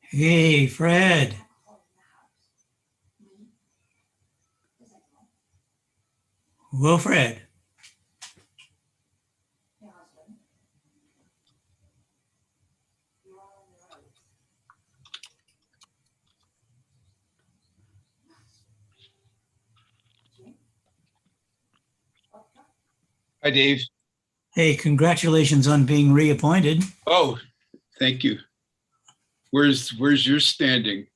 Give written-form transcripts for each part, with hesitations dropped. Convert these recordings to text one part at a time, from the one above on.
Hey, Fred. Well, Fred. Hi, Dave. Hey, congratulations on being reappointed. Oh, thank you. Where's your standing?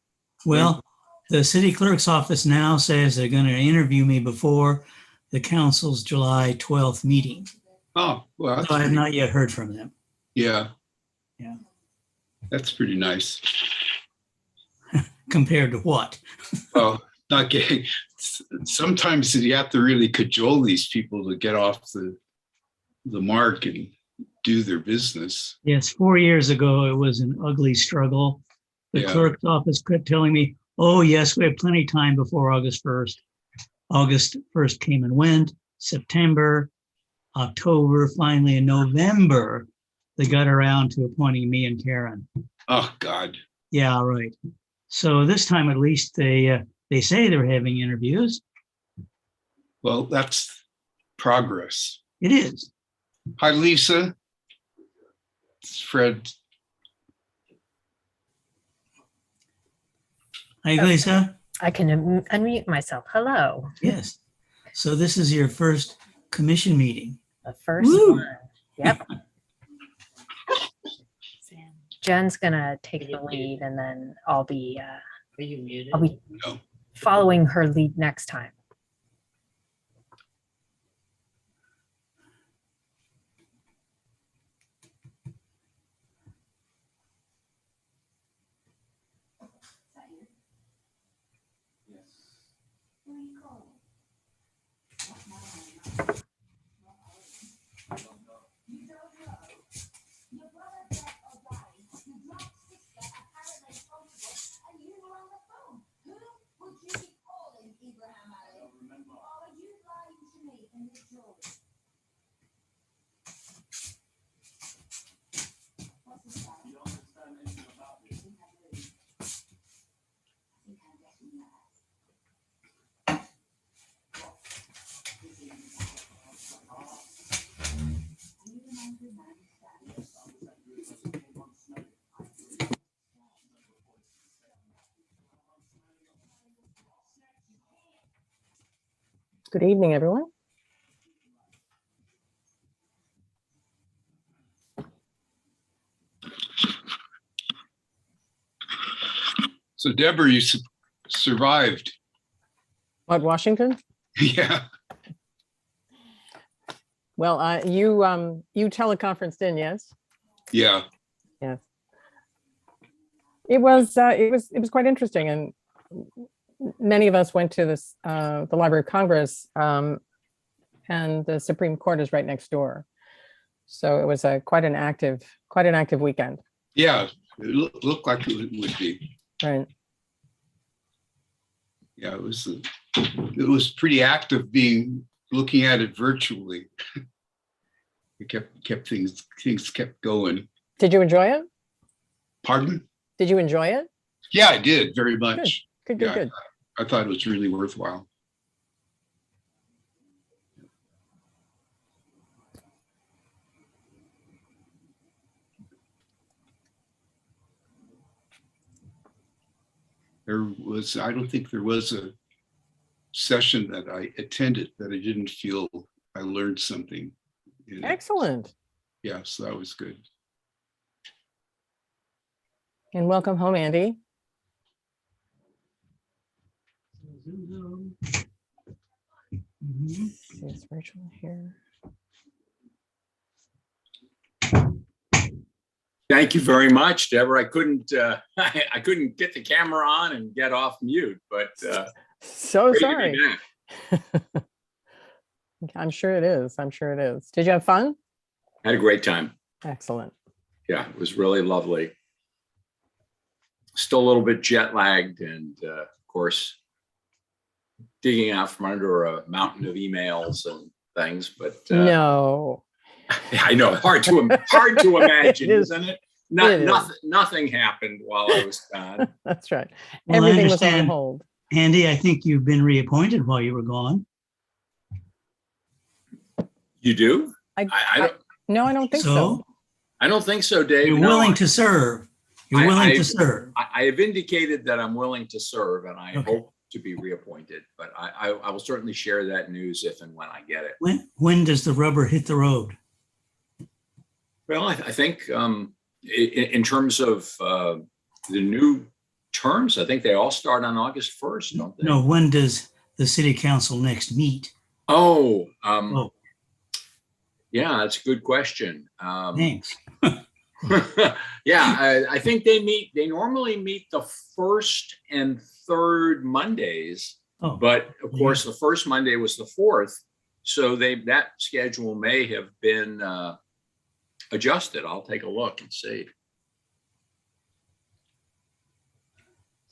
Well, the city clerk's office now says they're going to interview me before the council's July 12th meeting. Oh, well, that's So I have pretty, not yet heard from them. yeah. Yeah. That's pretty nice. Compared to what? Well, not getting, sometimes you have to really cajole these people to get off the mark and do their business. Yes, 4 years ago, it was an ugly struggle. The Yeah. clerk's office kept telling me, oh, yes, we have plenty of time before August 1st. August 1st came and went, September, October, finally in November, they got around to appointing me and Karen. Oh, God. Yeah, right. So this time at least they say they're having interviews. Well, that's progress. It is. Hi, Lisa. It's Fred. Hi, Lisa. I can unmute myself. Hello. Yes. So this is your first commission meeting. The first Woo. one. Yep. Jen's gonna take the lead, and then I'll be No. following her lead next time. Good evening, everyone. So, Deborah, you survived. What, Washington? Yeah. Well, you teleconferenced in, yes? Yeah. Yes. It was quite interesting, and many of us went to this the Library of Congress, and the Supreme Court is right next door. So it was quite an active weekend. Yeah. It looked like it would be. Right. Yeah, it was pretty active looking at it virtually. It kept things kept going. Did you enjoy it? Pardon? Did you enjoy it? Yeah, I did very much. Good. Yeah, I thought it was really worthwhile. I don't think there was a session that I attended that I didn't feel I learned something. Excellent. Yeah, so that was good. And welcome home, Andy. Mhm. Is Rachel here? Thank you very much, Deborah. I couldn't I couldn't get the camera on and get off mute, but So great to be sorry. back. I'm sure it is. I'm sure it is. Did you have fun? Had a great time. Excellent. Yeah, it was really lovely. Still a little bit jet lagged, and of course, digging out from under a mountain of emails and things. But No. I know, hard to imagine, It is. isn't it? It is. Nothing happened while I was gone. That's right. Well, I Everything was on understand. hold. Andy, I think you've been reappointed while you were gone. You do? I don't. No, I don't think so. So I don't think so, Dave. you're No, willing to serve. You're willing to serve. I have indicated that I'm willing to serve, and I Okay. hope to be reappointed. But I will certainly share that news if and when I get it. When does the rubber hit the road? Well, I think in terms of the new terms, I think they all start on August 1st, don't they? No, when does the city council next meet? Oh, Oh, yeah, that's a good question. thanks. Yeah, I think they normally meet the first and third Mondays, Oh, but of course, the first Monday was the 4th. So that schedule may have been adjusted. I'll take a look and see.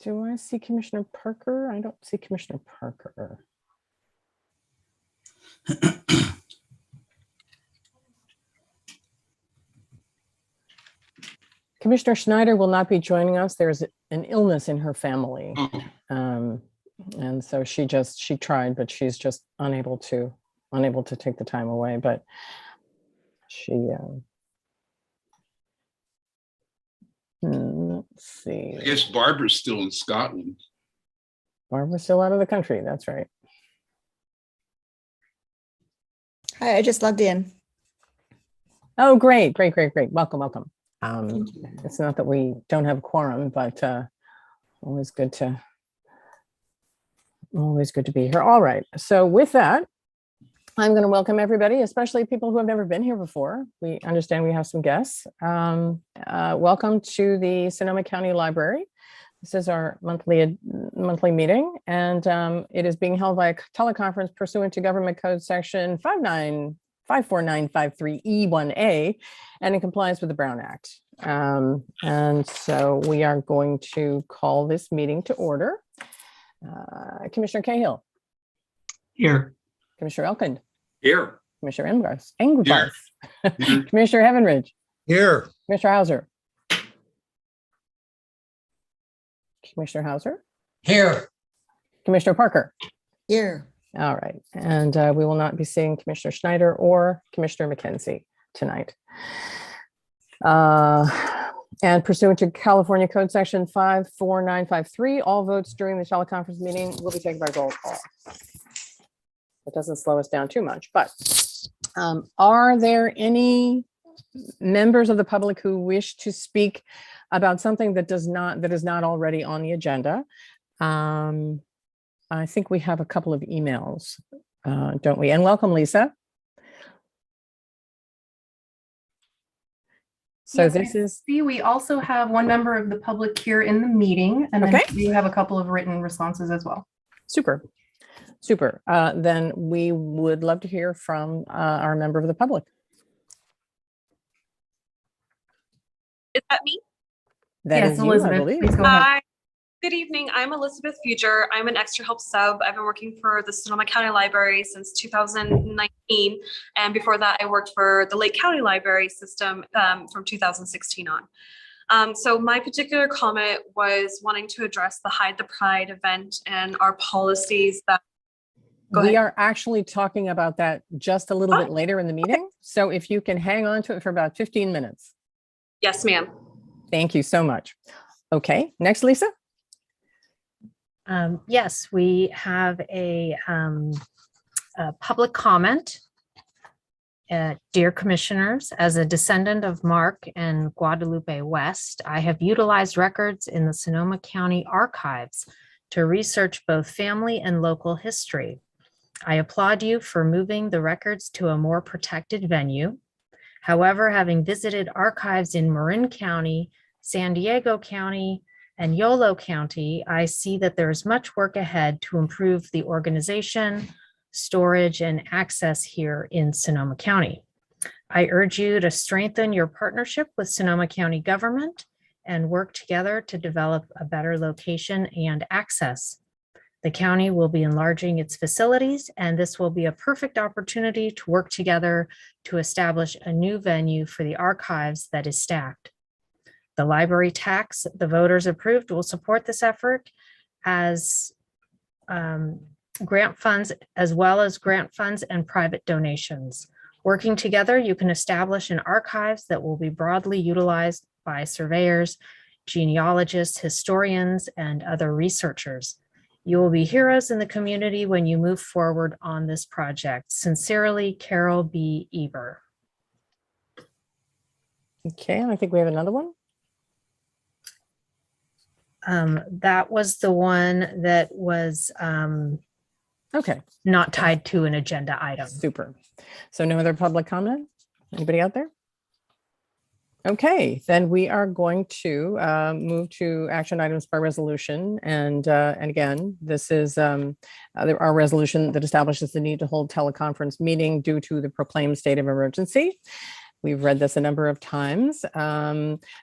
Do I see Commissioner Parker? I don't see Commissioner Parker. Commissioner Schneider will not be joining us. There's an illness in her family. And so she tried, but she's just unable to take the time away. But let's see. I guess Barbara's still in Scotland. Barbara's still out of the country. That's right. Hi, I just logged in. Oh, great. Welcome. It's not that we don't have a quorum, but always good to be here. All right. So with that, I'm going to welcome everybody, especially people who have never been here before. We understand we have some guests. Welcome to the Sonoma County Library. This is our monthly meeting, and it is being held by a teleconference pursuant to Government Code Section 54953E1A, and in compliance with the Brown Act. And so we are going to call this meeting to order. Commissioner Cahill. Here. Commissioner Elkind. Here. Commissioner Engelbarth. Commissioner Heavenridge. Here. Commissioner Hauser. Commissioner Hauser. Here. Commissioner Parker. Here. All right. And we will not be seeing Commissioner Schneider or Commissioner McKenzie tonight. And pursuant to California Code Section 54953, all votes during the teleconference meeting will be taken by roll call. It doesn't slow us down too much, but are there any members of the public who wish to speak about something that is not already on the agenda? I think we have a couple of emails, don't we? And welcome, Lisa. So Yes, this is, see, we also have one member of the public here in the meeting, and then Okay. we have a couple of written responses as well. super. Then we would love to hear from our member of the public. Is that me? That Yes, is you, I Elizabeth, believe. please go ahead. Hi. Good evening. I'm Elizabeth Fuger. I'm an extra help sub. I've been working for the Sonoma County Library since 2019. And before that, I worked for the Lake County Library system from 2016 on. So my particular comment was wanting to address the Hide the Pride event and our policies that. Go We ahead. are actually talking about that just a little bit later in the meeting. So if you can hang on to it for about 15 minutes. Yes, ma'am. Thank you so much. Okay, next, Lisa. Yes, we have a public comment. Dear Commissioners, as a descendant of Mark and Guadalupe West, I have utilized records in the Sonoma County Archives to research both family and local history. I applaud you for moving the records to a more protected venue. However, having visited archives in Marin County, San Diego County, and Yolo County, I see that there is much work ahead to improve the organization, storage, and access here in Sonoma County. I urge you to strengthen your partnership with Sonoma County government and work together to develop a better location and access. The county will be enlarging its facilities, and this will be a perfect opportunity to work together to establish a new venue for the archives that is staffed. The library tax the voters approved will support this effort as grant funds, as well as grant funds and private donations. Working together, you can establish an archives that will be broadly utilized by surveyors, genealogists, historians, and other researchers. You will be heroes in the community when you move forward on this project. Sincerely, Carol B. Eber. Okay, and I think we have another one. That was the one that was Okay, not tied to an agenda item. super. So no other public comment? Anybody out there? Okay, then we are going to move to action items by resolution. And again, this is our resolution that establishes the need to hold teleconference meeting due to the proclaimed state of emergency. We've read this a number of times.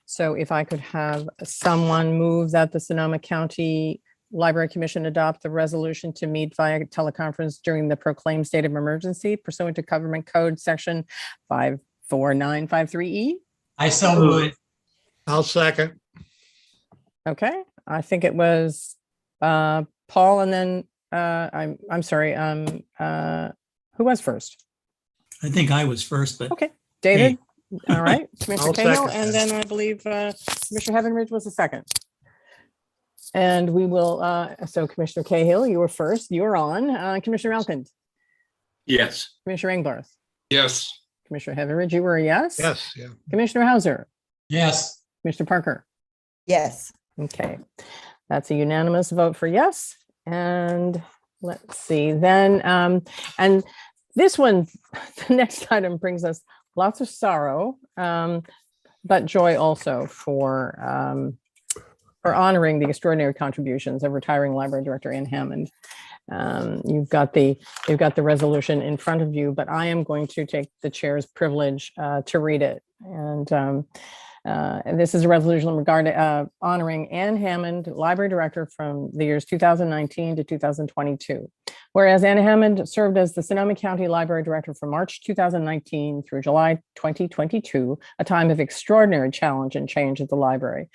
So if I could have someone move that the Sonoma County Library Commission adopt the resolution to meet via teleconference during the proclaimed state of emergency pursuant to Government Code Section 54953E. I so move. I'll second. Okay, I think it was Paul, and then I'm sorry. Who was first? I think I was first, but Okay, David. All right, Commissioner I'll Cahill, second and that. then I believe Commissioner Heavenridge was the second. And we will. So Commissioner Cahill, you were first. You were on. Commissioner Elkins, Yes. Commissioner Engbarth, Yes. Commissioner Heavenridge, you were a yes. Yes, yeah. Commissioner Hauser, Yes. Commissioner Parker. Yes. Okay, that's a unanimous vote for yes. And let's see then, and this one, the next item brings us lots of sorrow, but joy also for honoring the extraordinary contributions of retiring Library Director Ann Hammond. You've got the resolution in front of you, but I am going to take the chair's privilege to read it. And this is a resolution regarding honoring Ann Hammond, Library Director from the years 2019 to 2022. Whereas Ann Hammond served as the Sonoma County Library Director from March 2019 through July 2022, a time of extraordinary challenge and change at the library.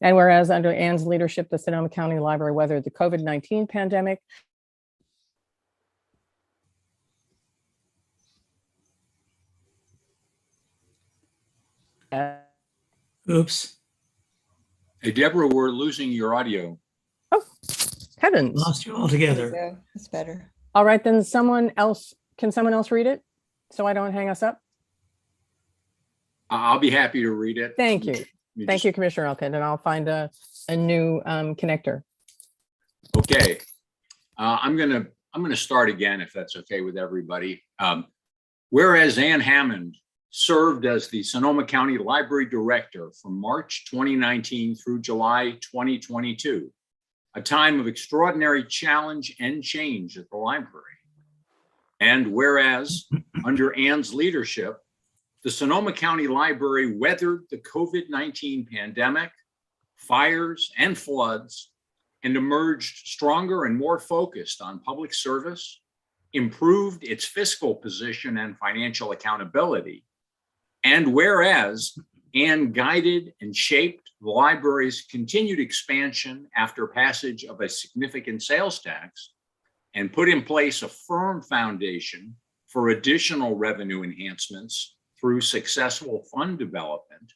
And whereas under Ann's leadership, the Sonoma County Library weathered the COVID-19 pandemic, oops, oh, Hey, Deborah, we're losing your audio. heavens. lost you There altogether. you go. That's better. All right, then can someone else read it? So I don't hang us up? I'll be happy to read it. Thank you. Thank you, Commissioner Elkins, and I'll find a new connector. Okay. I'm gonna start again, if that's okay with everybody. Whereas Ann Hammond served as the Sonoma County Library Director from March 2019 through July 2022, a time of extraordinary challenge and change at the library. And whereas under Ann's leadership, the Sonoma County Library weathered the COVID-19 pandemic, fires, and floods, and emerged stronger and more focused on public service, improved its fiscal position and financial accountability. And whereas Ann guided and shaped the library's continued expansion after passage of a significant sales tax and put in place a firm foundation for additional revenue enhancements through successful fund development.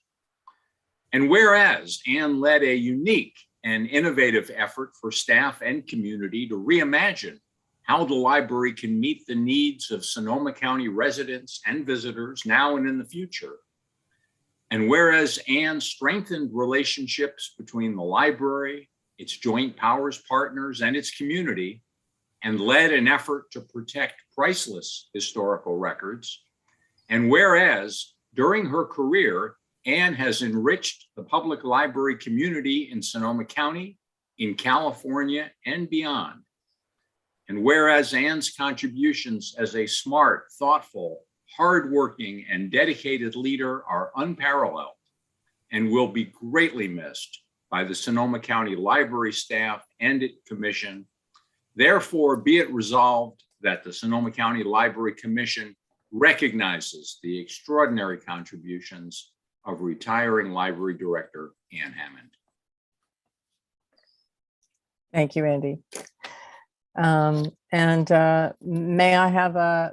And whereas Ann led a unique and innovative effort for staff and community to reimagine how the library can meet the needs of Sonoma County residents and visitors now and in the future. And whereas Anne strengthened relationships between the library, its joint powers partners, and its community, and led an effort to protect priceless historical records. And whereas during her career, Anne has enriched the public library community in Sonoma County, in California, and beyond. And whereas Anne's contributions as a smart, thoughtful, hardworking, and dedicated leader are unparalleled and will be greatly missed by the Sonoma County Library staff and its commission. Therefore, be it resolved that the Sonoma County Library Commission recognizes the extraordinary contributions of retiring library director Anne Hammond. Thank you, Andy. May I have a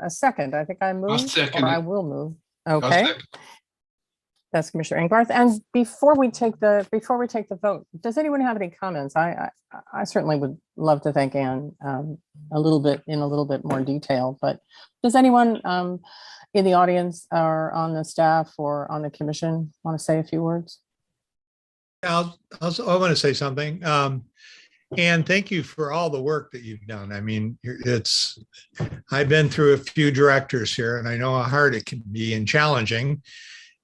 second? I think I moved, second or I it. will move. I'll Okay, second. that's Commissioner Engarth. And before we take the vote, does anyone have any comments? I certainly would love to thank Anne a little bit more detail. But does anyone in the audience or on the staff or on the commission want to say a few words? I want to say something. And thank you for all the work that you've done. I mean, I've been through a few directors here and I know how hard it can be and challenging.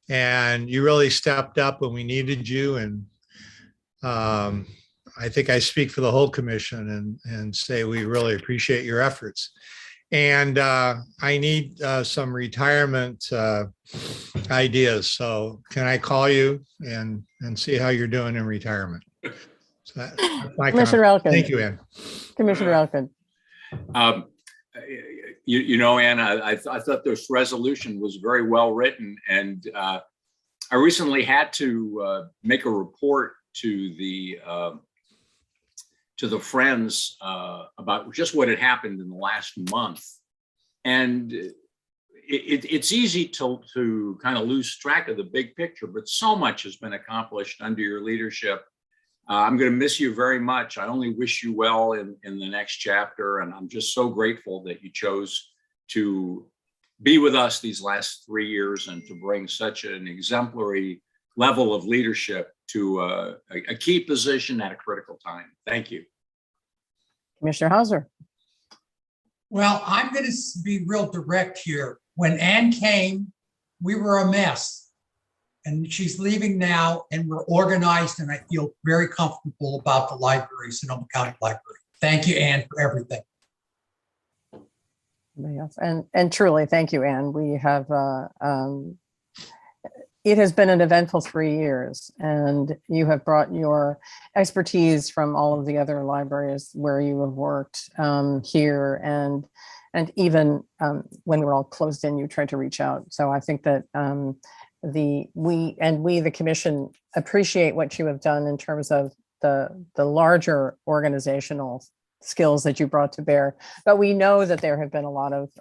And you really stepped up when we needed you. And I think I speak for the whole commission and say we really appreciate your efforts. And I need some retirement ideas. So can I call you and see how you're doing in retirement? So that's my Commissioner comment. Elkin. Thank you, Ann. Commissioner Elkin. You know, Ann, I thought this resolution was very well written, and I recently had to make a report to the Friends about just what had happened in the last month, and it's easy to kind of lose track of the big picture, but so much has been accomplished under your leadership. I'm going to miss you very much. I only wish you well in the next chapter. And I'm just so grateful that you chose to be with us these last 3 years and to bring such an exemplary level of leadership to a key position at a critical time. Thank you. Commissioner Hauser. Well, I'm going to be real direct here. When Ann came, we were a mess. And she's leaving now and we're organized and I feel very comfortable about the library, Sonoma County Library. Thank you, Ann, for everything. Yes, and truly, thank you, Ann. We have, it has been an eventful 3 years and you have brought your expertise from all of the other libraries where you have worked here and even when we were all closed in, you tried to reach out. So I think that we, the commission, appreciate what you have done in terms of the larger organizational skills that you brought to bear. But we know that there have been a lot of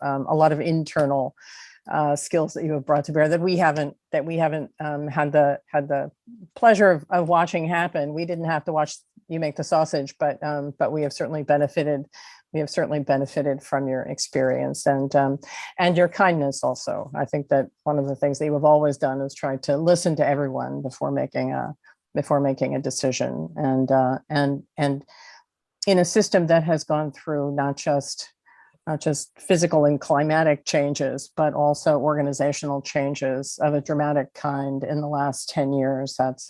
internal skills that you have brought to bear that we haven't had the pleasure of watching happen. We didn't have to watch you make the sausage, but we have certainly benefited. We have certainly benefited from your experience and your kindness also. I think that one of the things that you have always done is try to listen to everyone before making a decision. And in a system that has gone through not just physical and climatic changes, but also organizational changes of a dramatic kind in the last 10 years. That's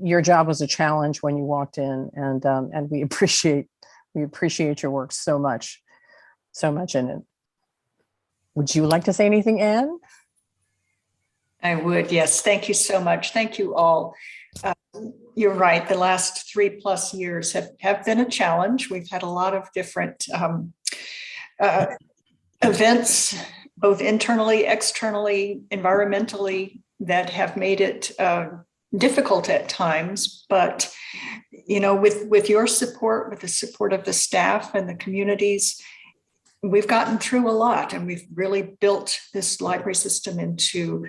your job was a challenge when you walked in, and we appreciate your work so much in it. Would you like to say anything, Anne? I would, yes. Thank you so much. Thank you all. You're right. The last 3+ years have been a challenge. We've had a lot of different events, both internally, externally, environmentally, that have made it difficult at times. But you know, with your support, with the support of the staff and the communities, we've gotten through a lot, and we've really built this library system into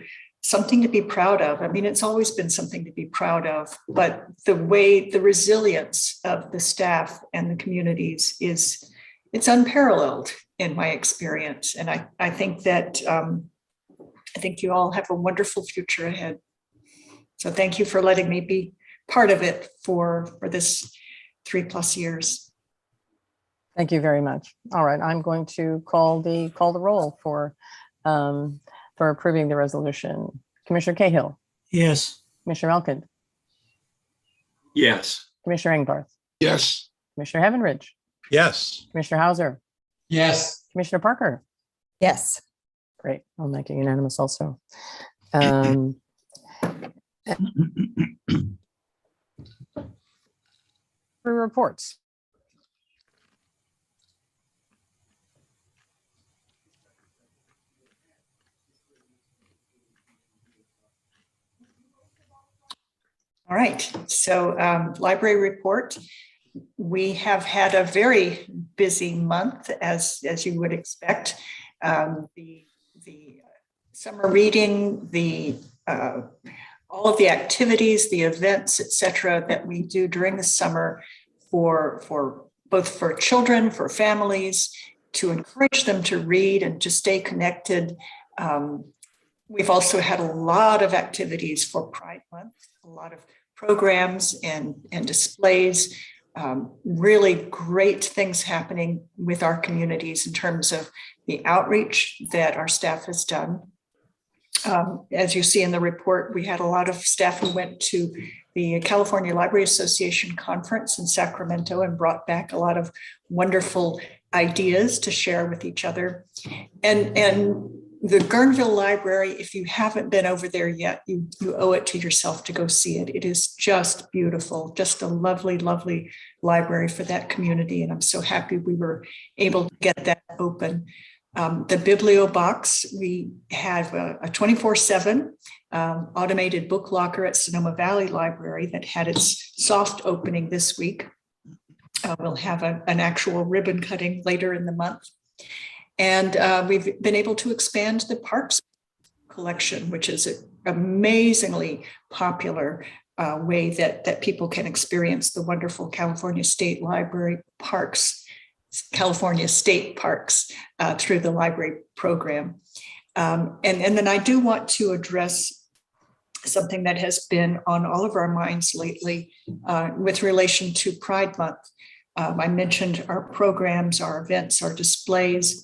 something to be proud of. I mean, it's always been something to be proud of, but the resilience of the staff and the communities it's unparalleled in my experience. And I think that I think you all have a wonderful future ahead. So thank you for letting me be part of it for this 3+ years. Thank you very much. All right, I'm going to call the roll for approving the resolution. Commissioner Cahill, Yes. Commissioner Elkins, Yes. Commissioner Engbarth, Yes. Commissioner Heavenridge, Yes. Commissioner Hauser, Yes. Commissioner Parker. Yes. Great, I'll make it unanimous also. For reports. All right, so library report. We have had a very busy month, as you would expect. The summer reading, all of the activities, the events, etc., that we do during the summer for both for children, for families, to encourage them to read and to stay connected. We've also had a lot of activities for Pride Month, a lot of programs and displays, really great things happening with our communities in terms of the outreach that our staff has done. As you see in the report, we had a lot of staff who went to the California Library Association conference in Sacramento and brought back a lot of wonderful ideas to share with each other. And the Guerneville Library, if you haven't been over there yet, you owe it to yourself to go see it. It is just beautiful, just a lovely, lovely library for that community. And I'm so happy we were able to get that open. The Biblio Box, we have a 24/7 automated book locker at Sonoma Valley Library that had its soft opening this week. We'll have an actual ribbon cutting later in the month. And we've been able to expand the Parks collection, which is an amazingly popular way that people can experience the wonderful California State Library Parks, California State Parks through the library program. And then I do want to address something that has been on all of our minds lately with relation to Pride Month. I mentioned our programs, our events, our displays.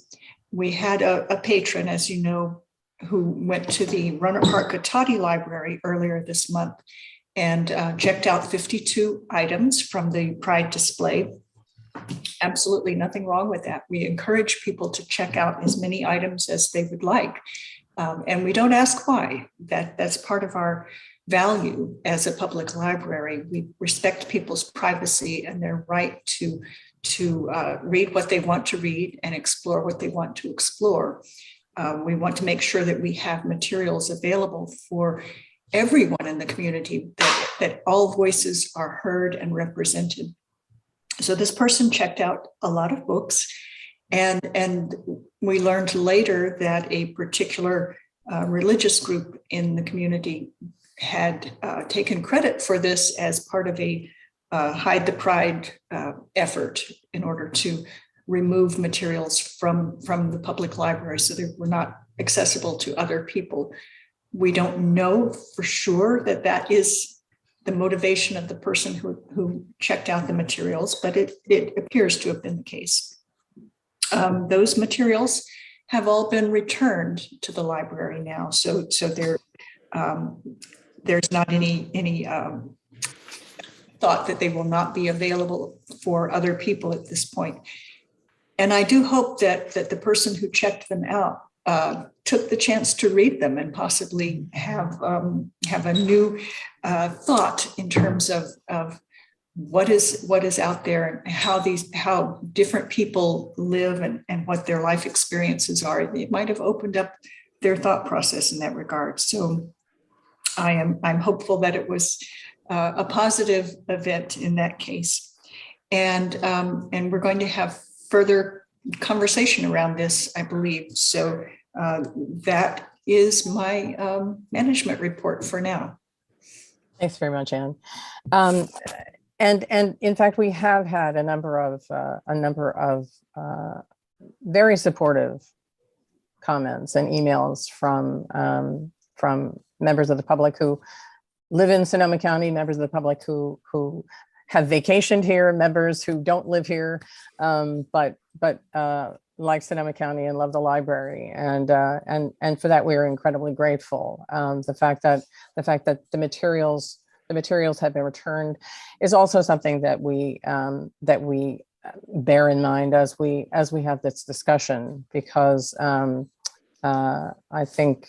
We had a patron, as you know, who went to the Runner Park Cotati Library earlier this month and checked out 52 items from the Pride display. Absolutely nothing wrong with that. We encourage people to check out as many items as they would like. And we don't ask why. That's part of our value as a public library. We respect people's privacy and their right to read what they want to read and explore what they want to explore. We want to make sure that we have materials available for everyone in the community, that all voices are heard and represented. So this person checked out a lot of books, and we learned later that a particular religious group in the community had taken credit for this as part of a Hide the Pride effort in order to remove materials from the public library so they were not accessible to other people. We don't know for sure that is the motivation of the person who checked out the materials, but it appears to have been the case. Those materials have all been returned to the library now, so there's not any thought that they will not be available for other people at this point. And I do hope that the person who checked them out took the chance to read them and possibly have a new thought in terms of what is out there and how different people live and what their life experiences are. It might have opened up their thought process in that regard. So I'm hopeful that it was a positive event in that case. And we're going to have further conversation around this, I believe. So that is my management report for now. Thanks very much, Anne. And in fact, we have had a number of very supportive comments and emails from members of the public who live in Sonoma County, members of the public who have vacationed here, members who don't live here, but like Sonoma County and love the library, and for that we are incredibly grateful. The fact that the materials have been returned is also something that we bear in mind as we have this discussion, because I think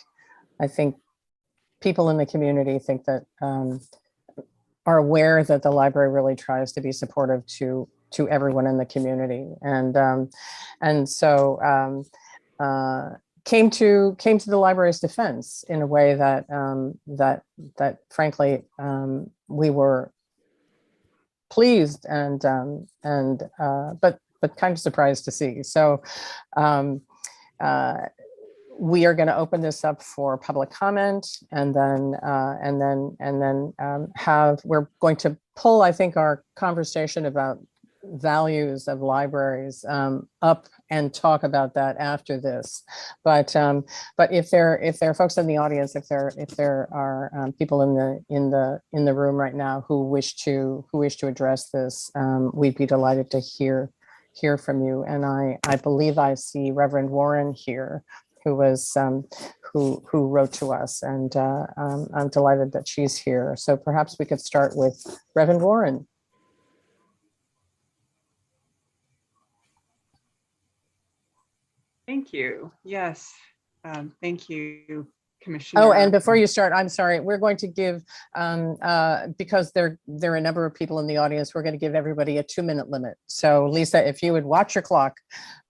people in the community think that are aware that the library really tries to be supportive to everyone in the community, and so came to the library's defense in a way that that frankly we were pleased and but kind of surprised to see. So we are going to open this up for public comment, and then we're going to pull, I think, our conversation about values of libraries up and talk about that after this. But if there are folks in the audience, if there are people in the room right now who wish to address this, we'd be delighted to hear from you. And I believe I see Reverend Warren here, who was who wrote to us, and I'm delighted that she's here. So perhaps we could start with Reverend Warren. Thank you. Yes. Thank you, Commissioner. Oh, and before you start, I'm sorry, we're going to give, because there are a number of people in the audience, we're going to give everybody a 2-minute limit. So Lisa, if you would watch your clock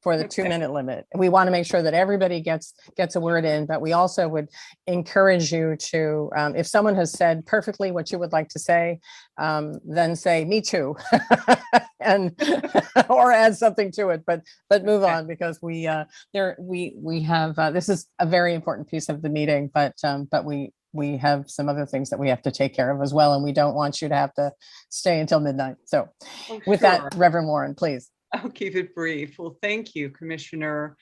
for the 2-minute limit. We want to make sure that everybody gets a word in, but we also would encourage you to, if someone has said perfectly what you would like to say, then say, me too, and or add something to it, but move on, because we have, this is a very important piece of the meeting, but we have some other things that we have to take care of as well, and we don't want you to have to stay until midnight. So with that, Reverend Warren, please. I'll keep it brief. Well, thank you, Commissioner,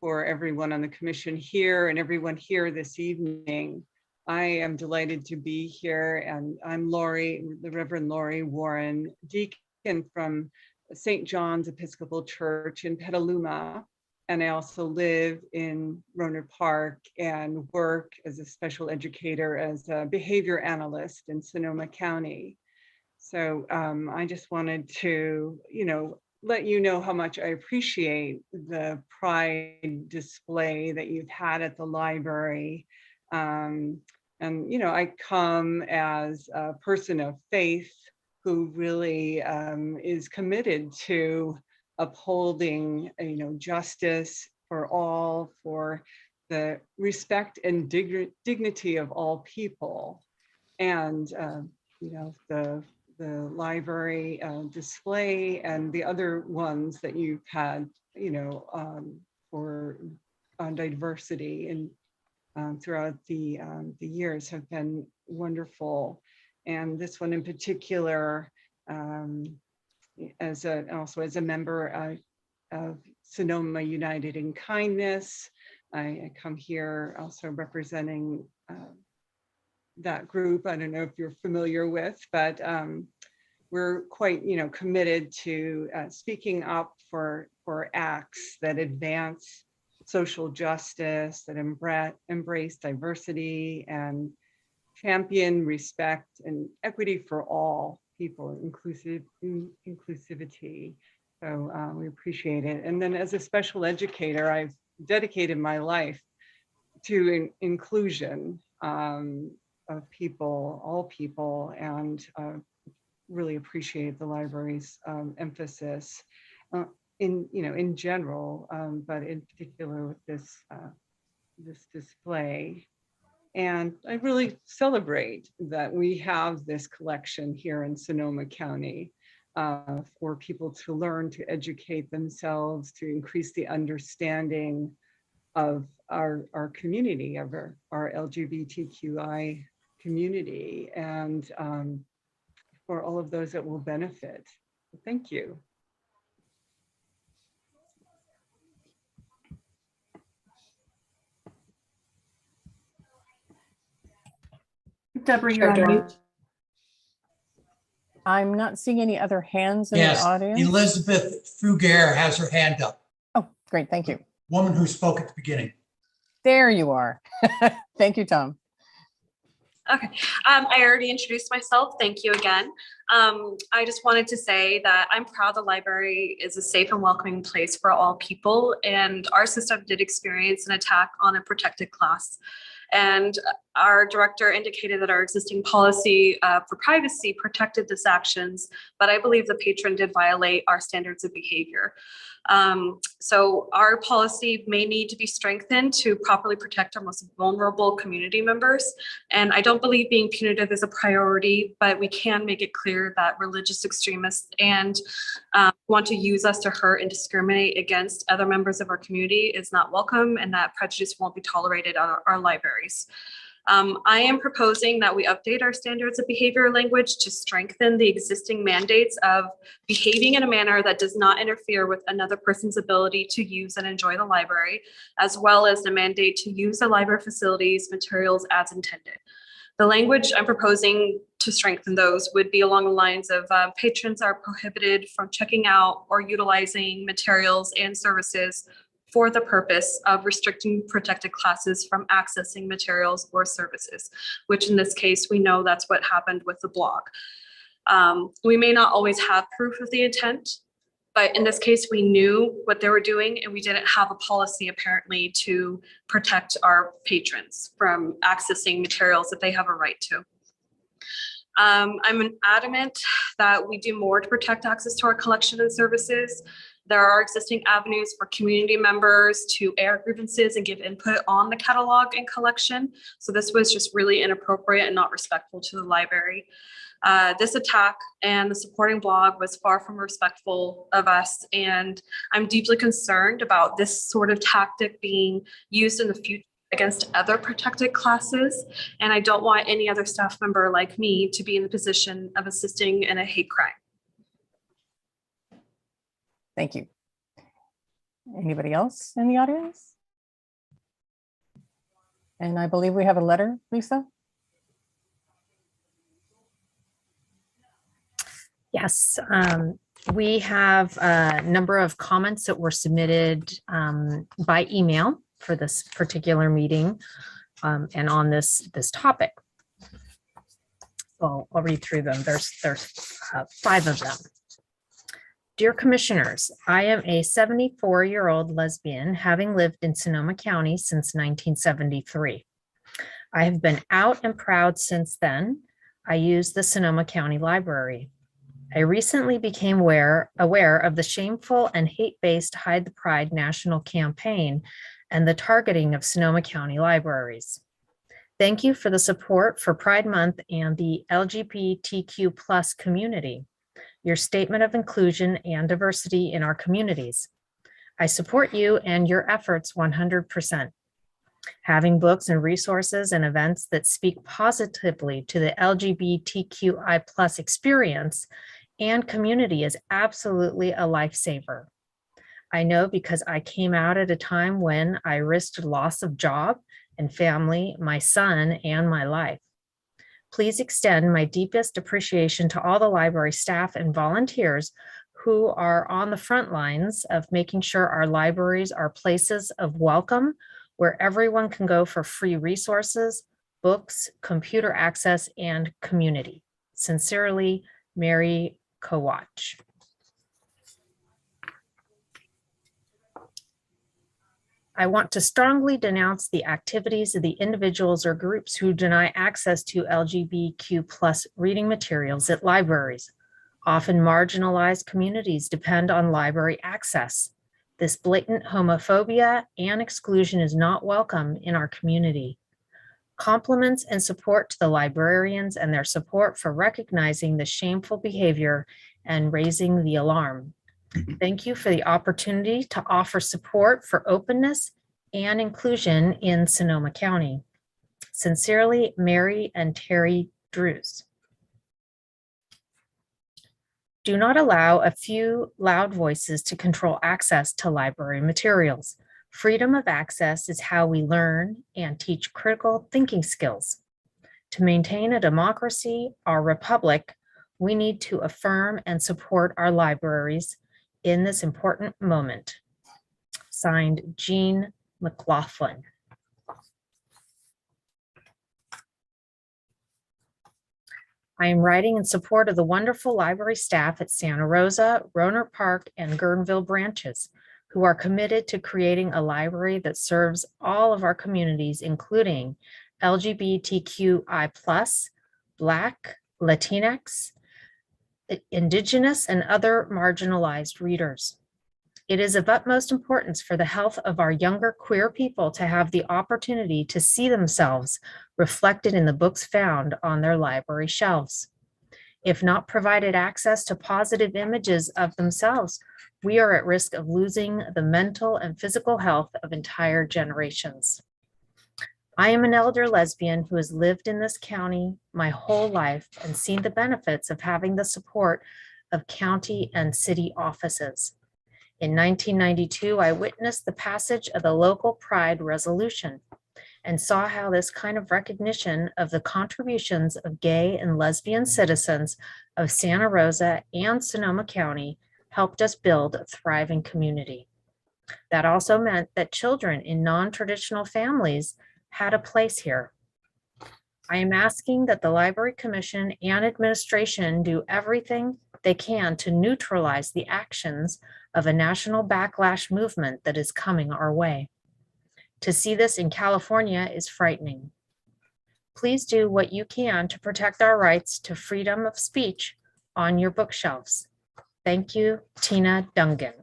for everyone on the commission here and everyone here this evening. I am delighted to be here, and I'm Lori, the Reverend Lori Warren, deacon from St. John's Episcopal Church in Petaluma. And I also live in Rohnert Park and work as a special educator, as a behavior analyst in Sonoma County. So I just wanted to, let you know how much I appreciate the pride display that you've had at the library. And, I come as a person of faith who really is committed to upholding, justice for all, for the respect and dignity of all people. And, the library display and the other ones that you've had, for diversity and throughout the years have been wonderful. And this one in particular, also as a member of Sonoma United in Kindness, I come here also representing that group. I don't know if you're familiar with, but we're quite, committed to speaking up for acts that advance social justice, that embrace diversity and champion respect and equity for all people, inclusivity. So we appreciate it. And then as a special educator, I've dedicated my life to inclusion of people, all people, and really appreciate the library's emphasis in general, but in particular with this display. And I really celebrate that we have this collection here in Sonoma County for people to learn to educate themselves, to increase the understanding of our community, of our LGBTQI community, and for all of those that will benefit. Thank you. Deborah, you're on mute. I'm not seeing any other hands in the Yes, audience. Elizabeth Fugere has her hand up. Oh, great. Thank you. Woman who spoke at the beginning. There you are. Thank you, Tom. Okay, I already introduced myself. Thank you again. I just wanted to say that I'm proud the library is a safe and welcoming place for all people, and our system did experience an attack on a protected class. And our director indicated that our existing policy for privacy protected these actions, but I believe the patron did violate our standards of behavior. So our policy may need to be strengthened to properly protect our most vulnerable community members. And I don't believe being punitive is a priority, but we can make it clear that religious extremists and want to use us to hurt and discriminate against other members of our community is not welcome, and that prejudice won't be tolerated at our libraries. I am proposing that we update our standards of behavior language to strengthen the existing mandates of behaving in a manner that does not interfere with another person's ability to use and enjoy the library, as well as the mandate to use the library facilities materials as intended. The language I'm proposing to strengthen those would be along the lines of patrons are prohibited from checking out or utilizing materials and services for the purpose of restricting protected classes from accessing materials or services, which in this case, we know that's what happened with the blog. We may not always have proof of the intent, but in this case, we knew what they were doing and we didn't have a policy apparently to protect our patrons from accessing materials that they have a right to. I'm adamant that we do more to protect access to our collection and services. There are existing avenues for community members to air grievances and give input on the catalog and collection. So this was just really inappropriate and not respectful to the library. This attack and the supporting blog was far from respectful of us, and I'm deeply concerned about this sort of tactic being used in the future against other protected classes, and I don't want any other staff member like me to be in the position of assisting in a hate crime. Thank you. Anybody else in the audience? And I believe we have a letter, Lisa. Yes, we have a number of comments that were submitted by email for this particular meeting and on this topic. So I'll read through them. There's 5 of them. Dear Commissioners, I am a 74-year-old lesbian having lived in Sonoma County since 1973. I have been out and proud since then. I use the Sonoma County Library. I recently became aware of the shameful and hate-based Hide the Pride national campaign and the targeting of Sonoma County libraries. Thank you for the support for Pride Month and the LGBTQ+ community, your statement of inclusion and diversity in our communities. I support you and your efforts 100%. Having books and resources and events that speak positively to the LGBTQI+ experience and community is absolutely a lifesaver. I know because I came out at a time when I risked loss of job and family, my son, and my life. Please extend my deepest appreciation to all the library staff and volunteers who are on the front lines of making sure our libraries are places of welcome where everyone can go for free resources, books, computer access, and community. Sincerely, Mary Kowach. I want to strongly denounce the activities of the individuals or groups who deny access to LGBTQ+ reading materials at libraries. Often marginalized communities depend on library access. This blatant homophobia and exclusion is not welcome in our community. Compliments and support to the librarians and their support for recognizing the shameful behavior and raising the alarm. Thank you for the opportunity to offer support for openness and inclusion in Sonoma County. Sincerely, Mary and Terry Drews. Do not allow a few loud voices to control access to library materials. Freedom of access is how we learn and teach critical thinking skills. To maintain a democracy, our republic, we need to affirm and support our libraries in this important moment. Signed, Jean McLaughlin. I am writing in support of the wonderful library staff at Santa Rosa, Rohnert Park, and Guerneville branches, who are committed to creating a library that serves all of our communities, including LGBTQI+, Black, Latinx, Indigenous, and other marginalized readers. It is of utmost importance for the health of our younger queer people to have the opportunity to see themselves reflected in the books found on their library shelves. If not provided access to positive images of themselves, we are at risk of losing the mental and physical health of entire generations. I am an elder lesbian who has lived in this county my whole life and seen the benefits of having the support of county and city offices. In 1992, I witnessed the passage of the local pride resolution and saw how this kind of recognition of the contributions of gay and lesbian citizens of Santa Rosa and Sonoma County helped us build a thriving community. That also meant that children in non-traditional families had a place here. I am asking that the Library Commission and administration do everything they can to neutralize the actions of a national backlash movement that is coming our way. To see this in California is frightening. Please do what you can to protect our rights to freedom of speech on your bookshelves. Thank you, Tina Dungan.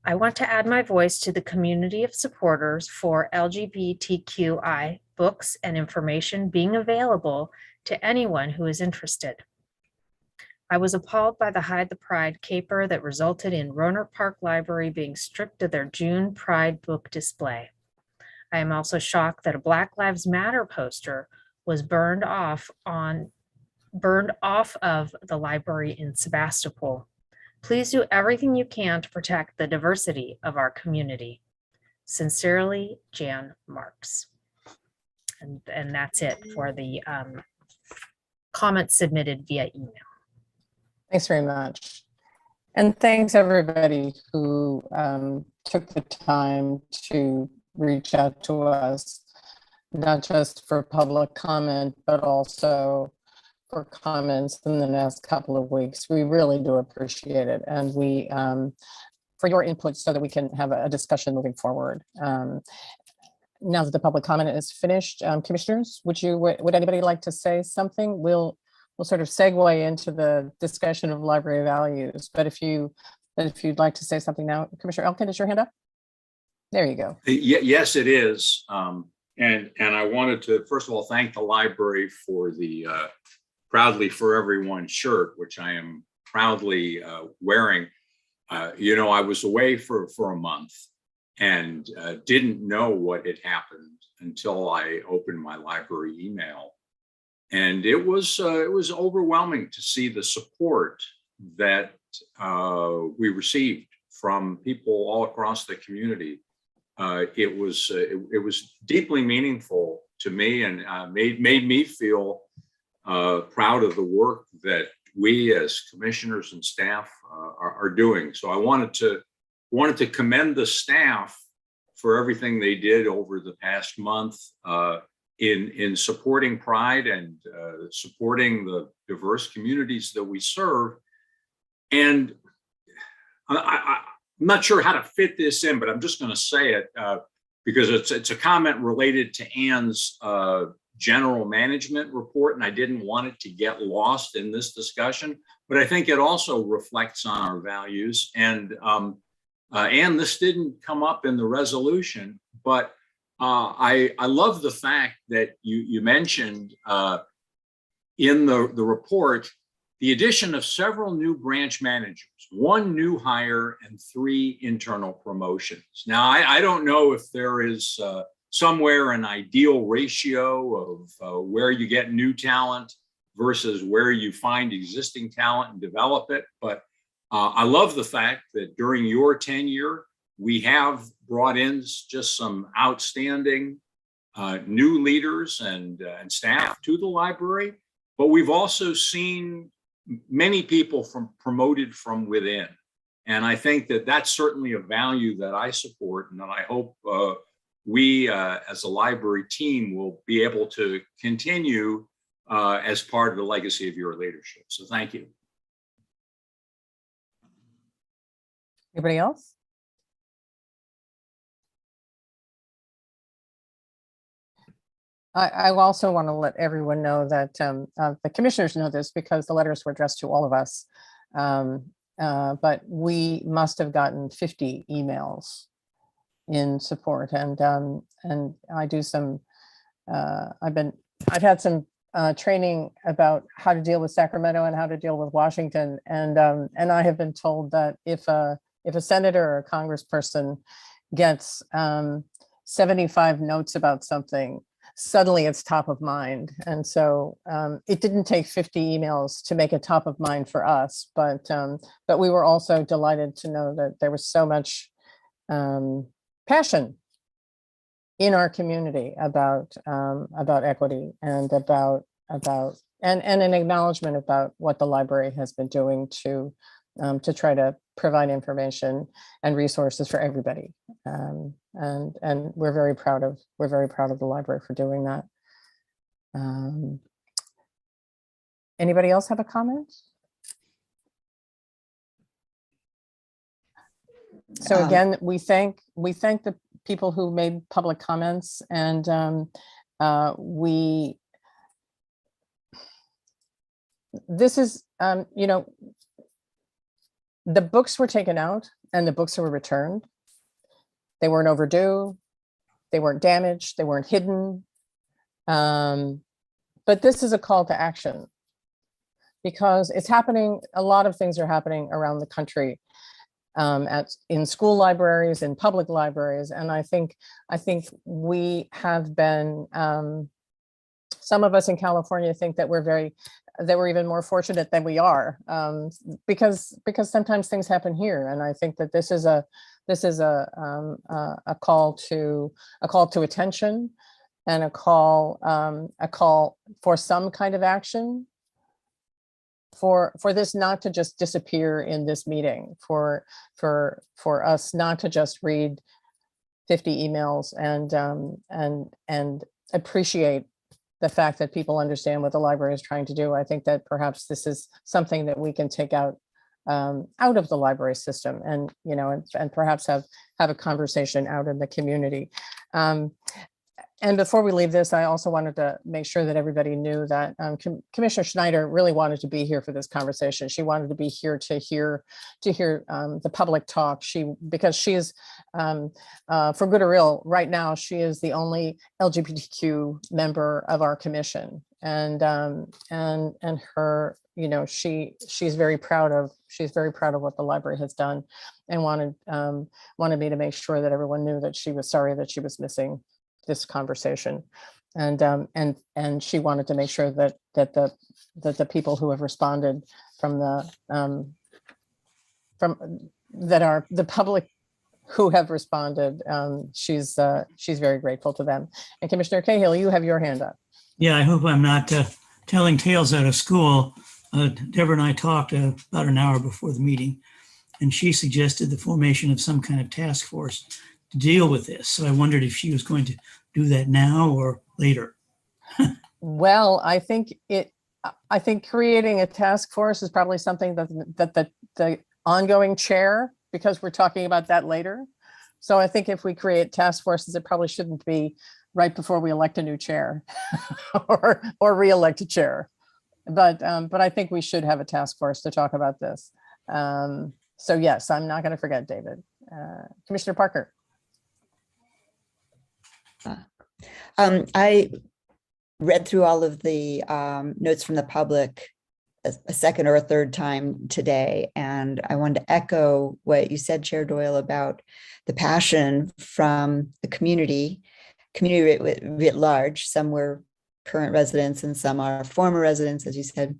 I want to add my voice to the community of supporters for LGBTQI books and information being available to anyone who is interested. I was appalled by the Hide the Pride caper that resulted in Rohnert Park Library being stripped of their June Pride book display. I am also shocked that a Black Lives Matter poster was burned off of the library in Sebastopol. Please do everything you can to protect the diversity of our community. Sincerely, Jan Marks. And that's it for the comments submitted via email. Thanks very much. And thanks everybody who took the time to reach out to us, not just for public comment, but also for comments in the next couple of weeks. We really do appreciate it. And we, for your input so that we can have a discussion moving forward. Now that the public comment is finished, commissioners, would anybody like to say something? We'll sort of segue into the discussion of library values. But if you'd like to say something now, Commissioner Elkin, is your hand up? There you go. Yes, it is. And I wanted to, first of all, thank the library for the Proudly for Everyone shirt, which I am proudly wearing. You know, I was away for a month and didn't know what had happened until I opened my library email. And it was overwhelming to see the support that we received from people all across the community. It was deeply meaningful to me and made me feel proud of the work that we as commissioners and staff are doing. So I wanted to commend the staff for everything they did over the past month in supporting Pride and supporting the diverse communities that we serve. And I'm not sure how to fit this in, but I'm just going to say it because it's a comment related to Ann's general management report, and I didn't want it to get lost in this discussion, but I think it also reflects on our values. And Ann, this didn't come up in the resolution, but I love the fact that you mentioned in the report the addition of several new branch managers, 1 new hire, and 3 internal promotions. Now, I don't know if there is somewhere an ideal ratio of where you get new talent versus where you find existing talent and develop it. But I love the fact that during your tenure, we have brought in just some outstanding new leaders and staff to the library, but we've also seen many people promoted from within. And I think that that's certainly a value that I support, and that I hope we as a library team will be able to continue as part of the legacy of your leadership. So thank you. Anybody else? I also want to let everyone know that the commissioners know this because the letters were addressed to all of us. But we must have gotten 50 emails in support, and I do some. I've had some training about how to deal with Sacramento and how to deal with Washington, and I have been told that if a senator or a congressperson gets 75 notes about something, suddenly it's top of mind. And so it didn't take 50 emails to make it top of mind for us, but we were also delighted to know that there was so much passion in our community about equity and about and an acknowledgement about what the library has been doing to try to provide information and resources for everybody. And we're very proud of the library for doing that. Anybody else have a comment? So again, we thank the people who made public comments, and this is the books were taken out and the books were returned. They weren't overdue, they weren't damaged, they weren't hidden. But this is a call to action because it's happening. A lot of things are happening around the country, in school libraries, in public libraries. And I think we have been, some of us in California think that we're even more fortunate than we are, because sometimes things happen here. And I think that this is a call to attention, and a call for some kind of action, for this not to just disappear in this meeting, for us not to just read 50 emails and appreciate the fact that people understand what the library is trying to do. I think that perhaps this is something that we can take out of the library system, and perhaps have a conversation out in the community. And before we leave this, I also wanted to make sure that everybody knew that Commissioner Schneider really wanted to be here for this conversation. She wanted to be here to hear the public talk. Because she is, for good or ill, right now she is the only LGBTQ member of our commission, and her, she's very proud of what the library has done, and wanted me to make sure that everyone knew that she was sorry that she was missing this conversation, and she wanted to make sure that the people who have responded the public who have responded, she's very grateful to them. And Commissioner Cahill, you have your hand up. Yeah, I hope I'm not telling tales out of school. Deborah and I talked about an hour before the meeting, and she suggested the formation of some kind of task force to deal with this. So I wondered if she was going to do that now or later. Well, I think creating a task force is probably something that the ongoing chair, because we're talking about that later. So I think if we create task forces, it probably shouldn't be right before we elect a new chair or re-elect a chair. But I think we should have a task force to talk about this. So yes, I'm not going to forget, David. Commissioner Parker. I read through all of the notes from the public a second or a third time today. And I wanted to echo what you said, Chair Doyle, about the passion from the community writ large. Some were current residents and some are former residents, as you said.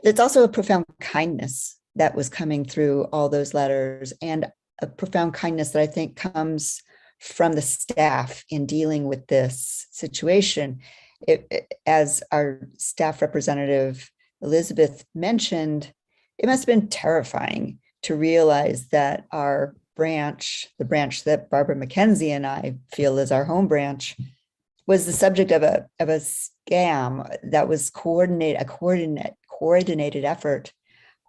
It's also a profound kindness that was coming through all those letters, and a profound kindness that I think comes from the staff in dealing with this situation. As our staff representative Elizabeth mentioned, it must have been terrifying to realize that our branch, the branch that Barbara McKenzie and I feel is our home branch, was the subject of a scam that was a coordinated effort.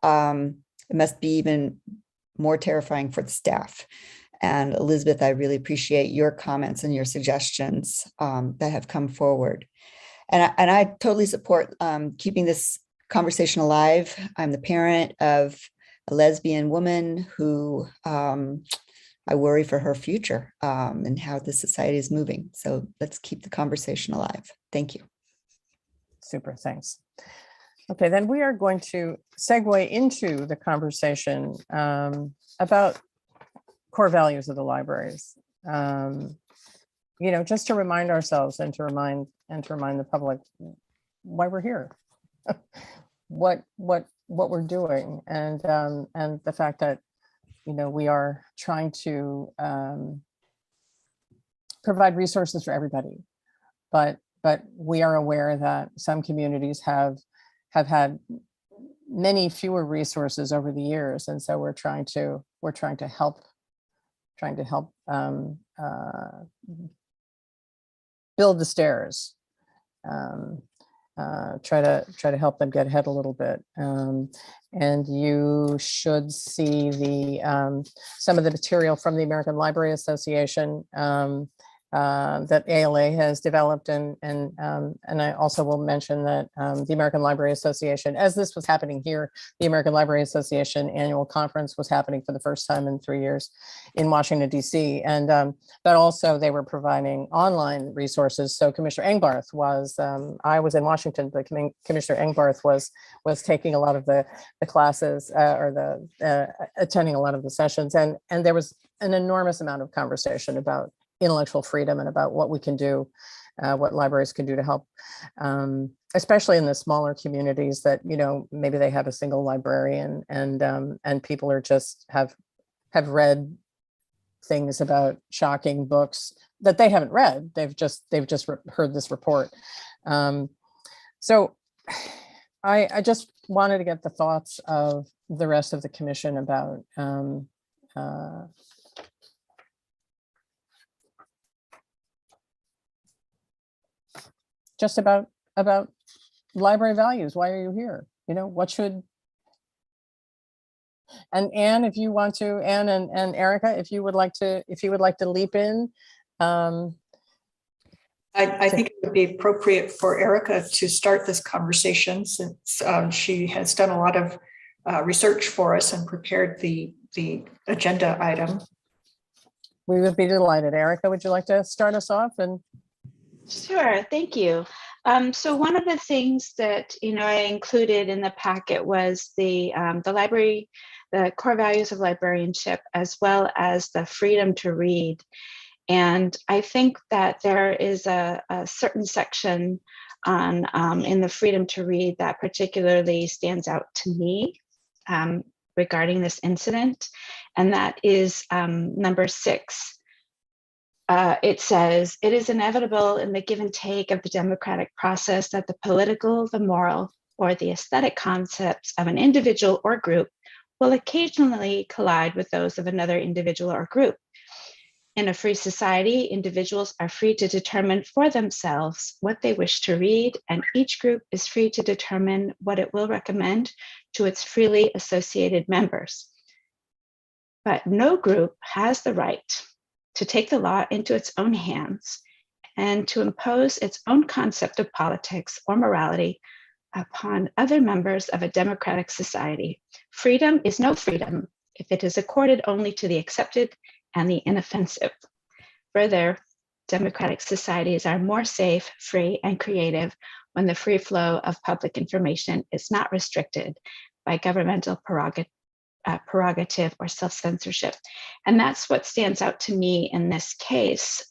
It must be even more terrifying for the staff. And Elizabeth, I really appreciate your comments and your suggestions that have come forward. And I totally support keeping this conversation alive. I'm the parent of a lesbian woman who I worry for her future and how the society is moving. So let's keep the conversation alive. Thank you. Super, thanks. Okay, then we are going to segue into the conversation about core values of the libraries. Just to remind ourselves and to remind the public why we're here, what we're doing, and the fact that we are trying to provide resources for everybody, but we are aware that some communities have had many fewer resources over the years, and so we're trying to help build the stairs, try to help them get ahead a little bit. And you should see the some of the material from the American Library Association that ALA has developed, and I also will mention that the American Library Association, as this was happening here, the American Library Association annual conference was happening for the first time in 3 years in Washington, DC, and but also they were providing online resources. So Commissioner Engbarth was, I was in Washington, but Commissioner Engbarth was taking a lot of the classes or attending a lot of the sessions, and there was an enormous amount of conversation about intellectual freedom and about what we can do, what libraries can do to help, especially in the smaller communities that, maybe they have a single librarian and people are just have read things about shocking books that they haven't read. They've just heard this report. So I just wanted to get the thoughts of the rest of the commission about just about library values. Why are you here? What should, and Anne, if you want to, Anne and Erica, if you would like to leap in. I think it would be appropriate for Erica to start this conversation, since she has done a lot of research for us and prepared the agenda item. We would be delighted. Erica, would you like to start us off? And sure, thank you. So one of the things that I included in the packet was the library, the core values of librarianship, as well as the freedom to read. And I think that there is a certain section on in the freedom to read that particularly stands out to me regarding this incident, and that is number 6. It says, it is inevitable in the give and take of the democratic process that the political, the moral, or the aesthetic concepts of an individual or group will occasionally collide with those of another individual or group. In a free society, individuals are free to determine for themselves what they wish to read, and each group is free to determine what it will recommend to its freely associated members. But no group has the right to take the law into its own hands and to impose its own concept of politics or morality upon other members of a democratic society. Freedom is no freedom if it is accorded only to the accepted and the inoffensive. Further, democratic societies are more safe, free, and creative when the free flow of public information is not restricted by governmental prerogative or self-censorship. And that's what stands out to me in this case.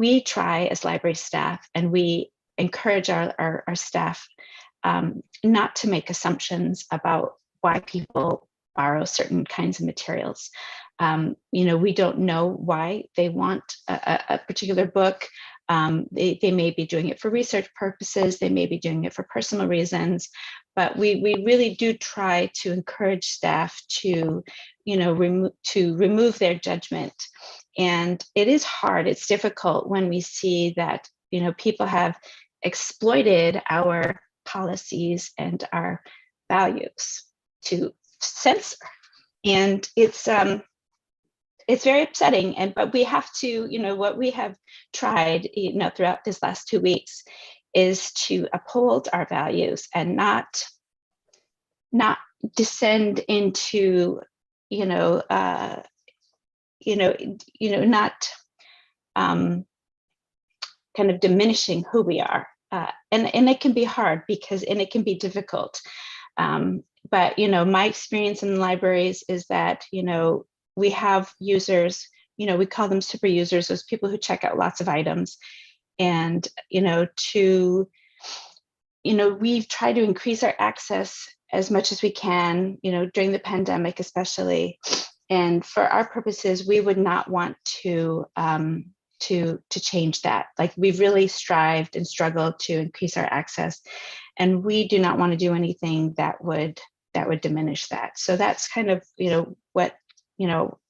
We try as library staff, and we encourage our staff not to make assumptions about why people borrow certain kinds of materials. We don't know why they want a particular book. They may be doing it for research purposes. They may be doing it for personal reasons, but we really do try to encourage staff to, remove their judgment. And it is hard. It's difficult when we see that, people have exploited our policies and our values to censor. And it's very upsetting. But we have to, what we have tried, throughout this last 2 weeks is to uphold our values and not descend into, not kind of diminishing who we are. And it can be hard and it can be difficult. But, my experience in the libraries is that, we have users, we call them super users, those people who check out lots of items. And, we've tried to increase our access as much as we can, during the pandemic, especially. And for our purposes, we would not want to change that. Like, we've really strived and struggled to increase our access, and we do not want to do anything that would diminish that. So that's kind of, what,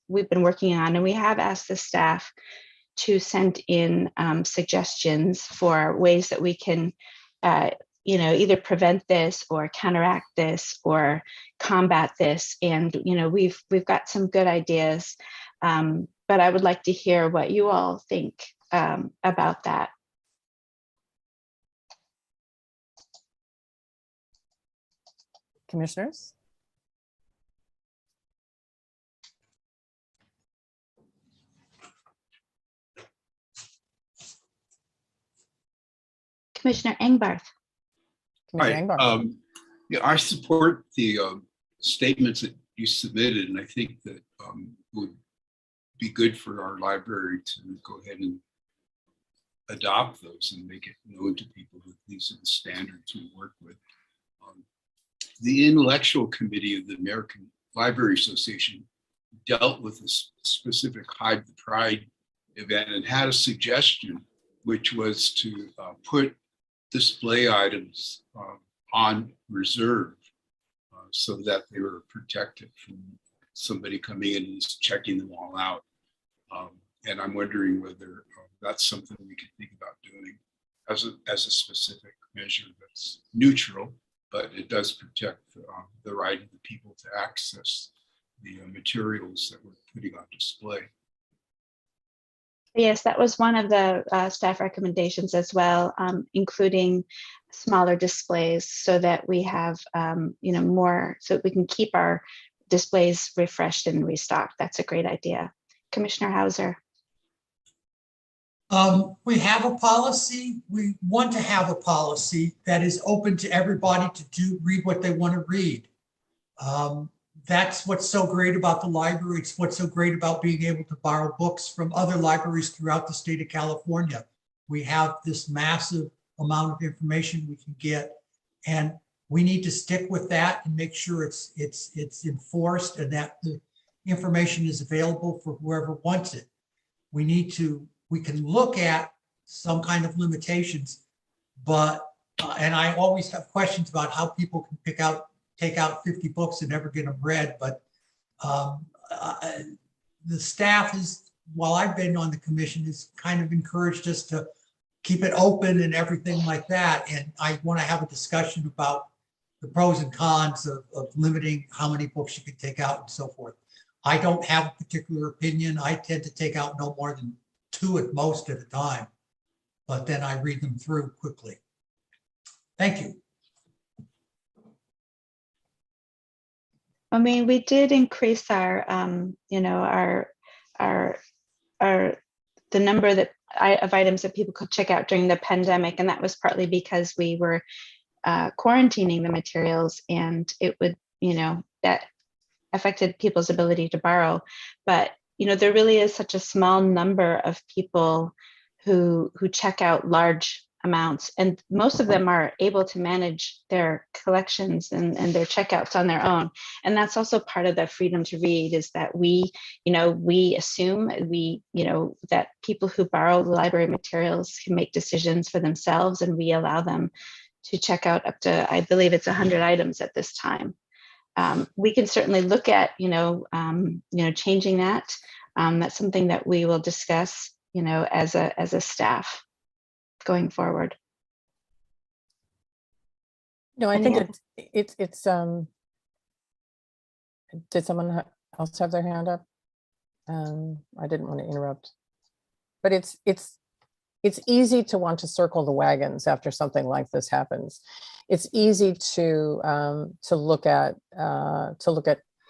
we've been working on. And we have asked the staff to send in suggestions for ways that we can, either prevent this or counteract this or combat this. And, we've got some good ideas, but I would like to hear what you all think about that. Commissioners? Commissioner Engbarth. Commissioner Engbarth. Yeah, I support the statements that you submitted, and I think that would be good for our library to go ahead and adopt those and make it known to people that these are the standards we work with. The Intellectual Committee of the American Library Association dealt with a specific Hide the Pride event and had a suggestion, which was to put display items on reserve so that they were protected from somebody coming in and just checking them all out. And I'm wondering whether that's something we could think about doing as a specific measure that's neutral, but it does protect the right of the people to access the materials that we're putting on display. Yes, that was one of the staff recommendations as well, including smaller displays so that we have, more, so that we can keep our displays refreshed and restocked. That's a great idea. Commissioner Hauser. We have a policy. We want to have a policy that is open to everybody to read what they want to read. That's what's so great about the library. It's what's so great about being able to borrow books from other libraries throughout the state of California. We have this massive amount of information we can get, and we need to stick with that and make sure it's enforced and that the information is available for whoever wants it. We can look at some kind of limitations, but, and I always have questions about how people can take out 50 books and never get them read. But the staff is, while I've been on the commission, is kind of encouraged us to keep it open and everything like that. And I want to have a discussion about the pros and cons of limiting how many books you can take out and so forth. I don't have a particular opinion. I tend to take out no more than 2 at most at a time, but then I read them through quickly. Thank you. I mean, we did increase our, our the number of items that people could check out during the pandemic. And that was partly because we were quarantining the materials, and it would, that affected people's ability to borrow. But, there really is such a small number of people who check out large amounts, and most of them are able to manage their collections and their checkouts on their own. And that's also part of the freedom to read, is that we assume that people who borrow the library materials can make decisions for themselves, and we allow them to check out up to, I believe it's 100 items at this time. We can certainly look at, changing that. That's something that we will discuss, as a staff going forward. No, I think it's did someone else have their hand up? I didn't want to interrupt, but it's easy to want to circle the wagons after something like this happens. It's easy to look at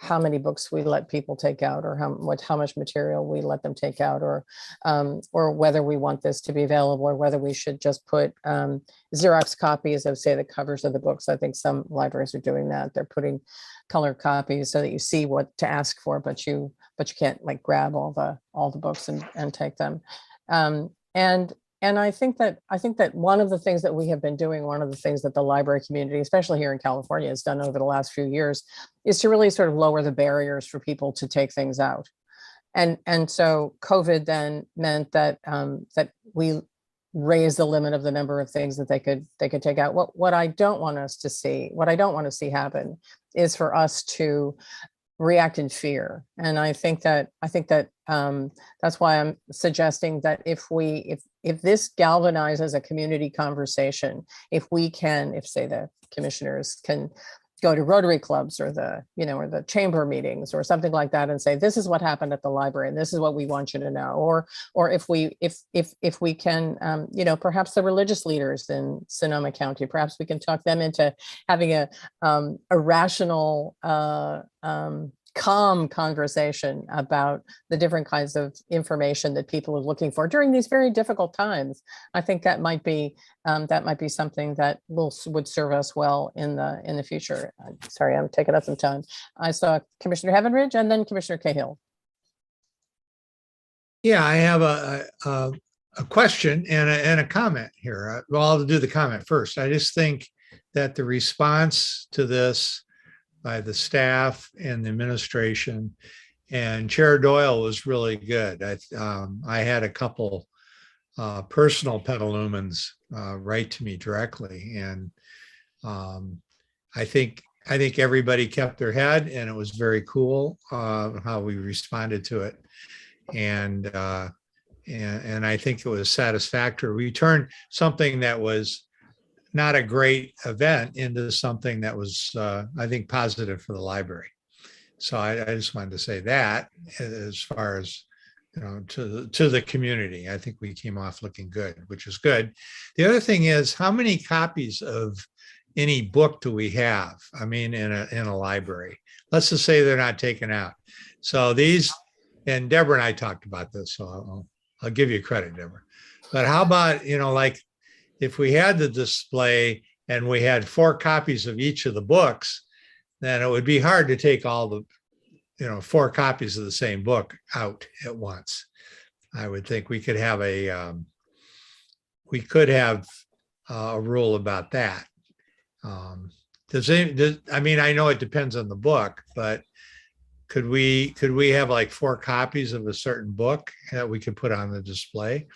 how many books we let people take out, or how much material we let them take out, or whether we want this to be available, or whether we should just put Xerox copies of, say, the covers of the books. I think some libraries are doing that. They're putting color copies so that you see what to ask for, but you can't like grab all the books and take them. And I think that one of the things that we have been doing, one of the things that the library community, especially here in California, has done over the last few years, is to really sort of lower the barriers for people to take things out. And so COVID then meant that that we raised the limit of the number of things that they could take out. What I don't want to see happen is for us to react in fear. And I think that that's why I'm suggesting that if this galvanizes a community conversation, if say the commissioners can go to Rotary clubs or the chamber meetings or something like that and say, this is what happened at the library and this is what we want you to know. Or if we can, perhaps the religious leaders in Sonoma County, perhaps we can talk them into having a rational, calm conversation about the different kinds of information that people are looking for during these very difficult times. I think that might be something that would serve us well in the future. Sorry, I'm taking up some time. I saw Commissioner Heavenridge and then Commissioner Cahill. Yeah, I have a question and a comment here. Well, I'll do the comment first. I just think that the response to this by the staff and the administration and Chair Doyle was really good. I had a couple personal petalumens write to me directly, and I think everybody kept their head, and it was very cool how we responded to it, and I think it was satisfactory. We turned something that was not a great event into something that was, I think, positive for the library. So I just wanted to say that as far as, to the community, I think we came off looking good, which is good. The other thing is, how many copies of any book do we have? I mean, in a library, let's just say they're not taken out. So these, and Deborah and I talked about this, so I'll give you credit, Deborah. But how about, like, if we had the display and we had 4 copies of each of the books, then it would be hard to take all the, 4 copies of the same book out at once. I would think we could have a rule about that. I know it depends on the book, but could we have like 4 copies of a certain book that we could put on the display?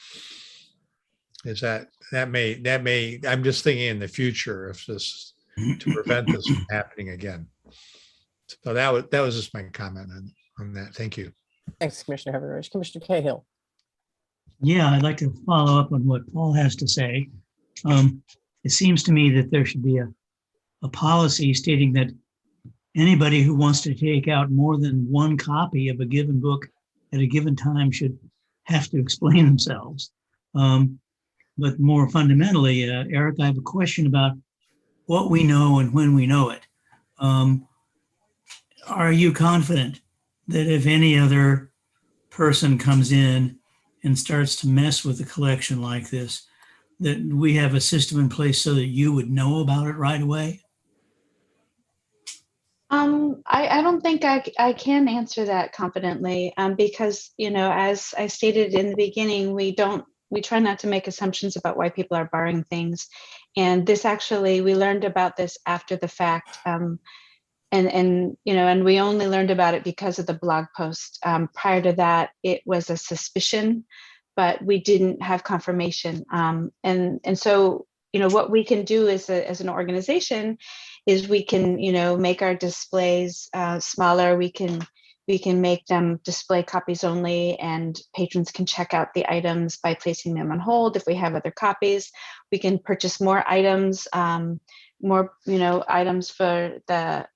Is that may, I'm just thinking in the future, if this, to prevent this from happening again. So that was just my comment on that. Thank you. Thanks, Commissioner Heavenridge. Commissioner Cahill. Yeah, I'd like to follow up on what Paul has to say. It seems to me that there should be a policy stating that anybody who wants to take out more than 1 copy of a given book at a given time should have to explain themselves. But more fundamentally, Eric, I have a question about what we know and when we know it. Are you confident that if any other person comes in and starts to mess with the collection like this, that we have a system in place so that you would know about it right away? I don't think I can answer that confidently, because, as I stated in the beginning, we try not to make assumptions about why people are borrowing things. And this actually, we learned about this after the fact. And we only learned about it because of the blog post. Prior to that, it was a suspicion, but we didn't have confirmation. And so, what we can do as an organization is we can, make our displays smaller. We can make them display copies only, and patrons can check out the items by placing them on hold. If we have other copies, we can purchase more items, items for the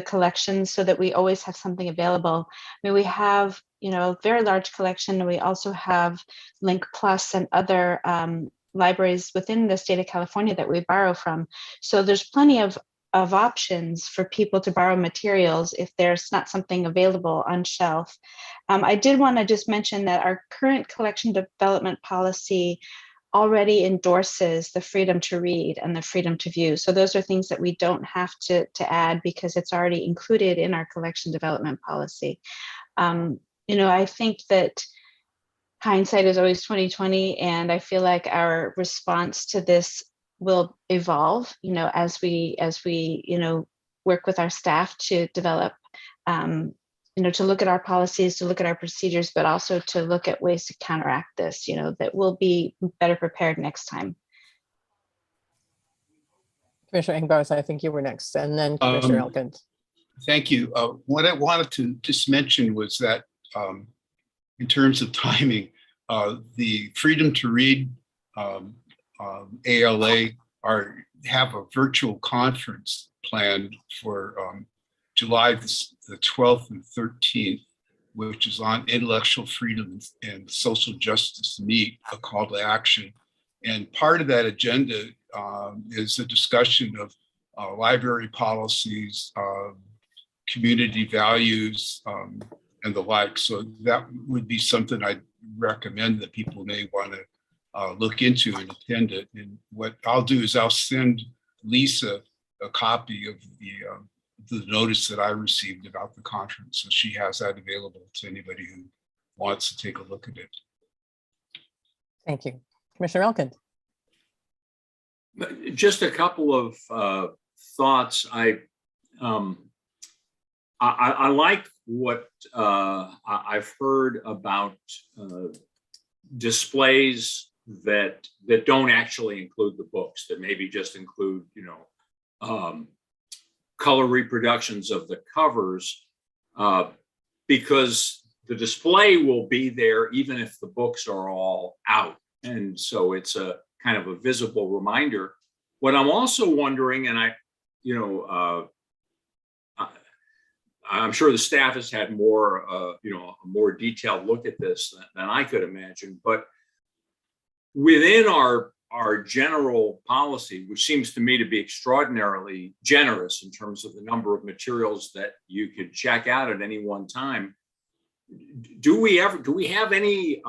collection, so that we always have something available. I mean, we have, a very large collection, and we also have Link Plus and other libraries within the state of California that we borrow from. So there's plenty of options for people to borrow materials if there's not something available on shelf. I did want to just mention that our current collection development policy already endorses the freedom to read and the freedom to view. So those are things that we don't have to add, because it's already included in our collection development policy. I think that hindsight is always 20/20, and I feel like our response to this will evolve, as we work with our staff to develop, to look at our policies, to look at our procedures, but also to look at ways to counteract this, that we'll be better prepared next time. Commissioner Engbars, I think you were next, and then Commissioner Elkins. Thank you. What I wanted to just mention was that in terms of timing, the Freedom to Read ALA have a virtual conference planned for July the 12th and 13th, which is on intellectual freedom and social justice need, a call to action. And part of that agenda is a discussion of library policies, community values, and the like. So that would be something I'd recommend that people may want to look into and attend it. And what I'll do is I'll send Lisa a copy of the notice that I received about the conference, so she has that available to anybody who wants to take a look at it. Thank you. Commissioner Elkins. Just a couple of thoughts. I like what I've heard about displays that don't actually include the books, that maybe just include, color reproductions of the covers, because the display will be there even if the books are all out. And so it's a kind of a visible reminder. What I'm also wondering, and I'm sure the staff has had more, a more detailed look at this than I could imagine, but within our general policy, which seems to me to be extraordinarily generous in terms of the number of materials that you could check out at any one time, do we have any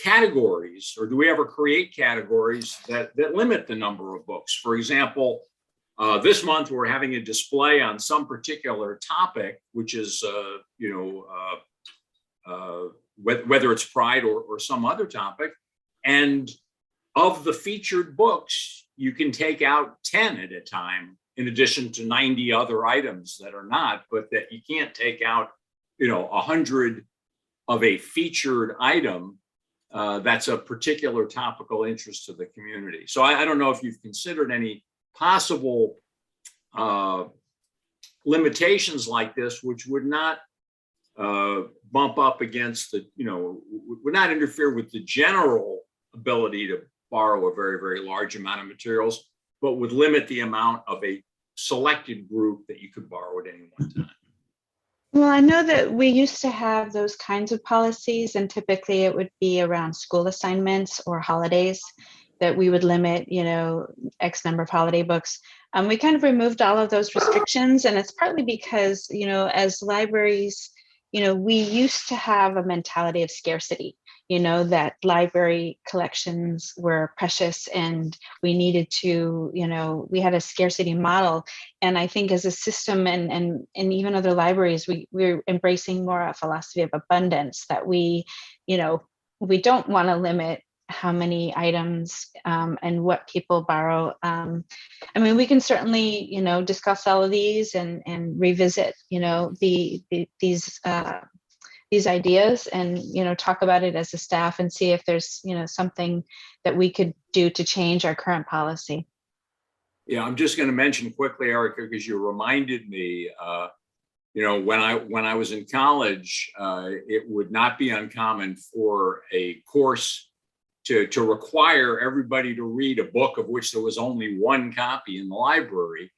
categories, or do we ever create categories that limit the number of books? For example, this month we're having a display on some particular topic, which is whether it's pride or some other topic, and of the featured books, you can take out 10 at a time, in addition to 90 other items that are not, but that you can't take out 100 of a featured item that's a particular topical interest to the community. So I don't know if you've considered any possible limitations like this, which would not bump up against would not interfere with the general ability to borrow a very, very large amount of materials, but would limit the amount of a selected group that you could borrow at any one time. Well, I know that we used to have those kinds of policies, and typically it would be around school assignments or holidays that we would limit, X number of holiday books. We kind of removed all of those restrictions, and it's partly because, as libraries, we used to have a mentality of scarcity. that library collections were precious and we needed to, we had a scarcity model. And I think as a system and even other libraries, we're embracing more a philosophy of abundance, that we don't want to limit how many items and what people borrow. We can certainly, discuss all of these and revisit, these ideas and, talk about it as a staff and see if there's, something that we could do to change our current policy. Yeah, I'm just going to mention quickly, Erica, because you reminded me, when I was in college, it would not be uncommon for a course to require everybody to read a book of which there was only one copy in the library.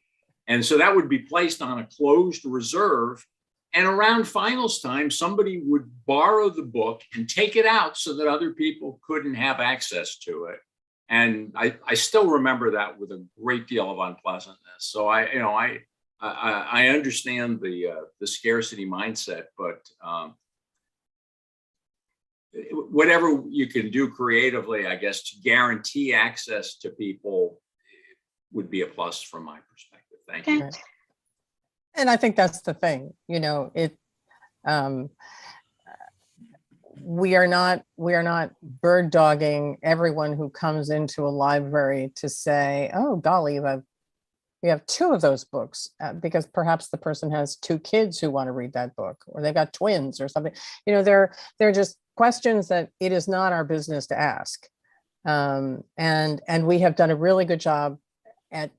And so that would be placed on a closed reserve. And around finals time, somebody would borrow the book and take it out so that other people couldn't have access to it. And I still remember that with a great deal of unpleasantness. So I understand the scarcity mindset, but whatever you can do creatively, I guess, to guarantee access to people would be a plus from my perspective. Thank you. Right. And I think that's the thing, we are not bird dogging everyone who comes into a library to say, oh, golly, we have 2 of those books, because perhaps the person has 2 kids who want to read that book, or they've got twins or something. They're just questions that it is not our business to ask. And we have done a really good job at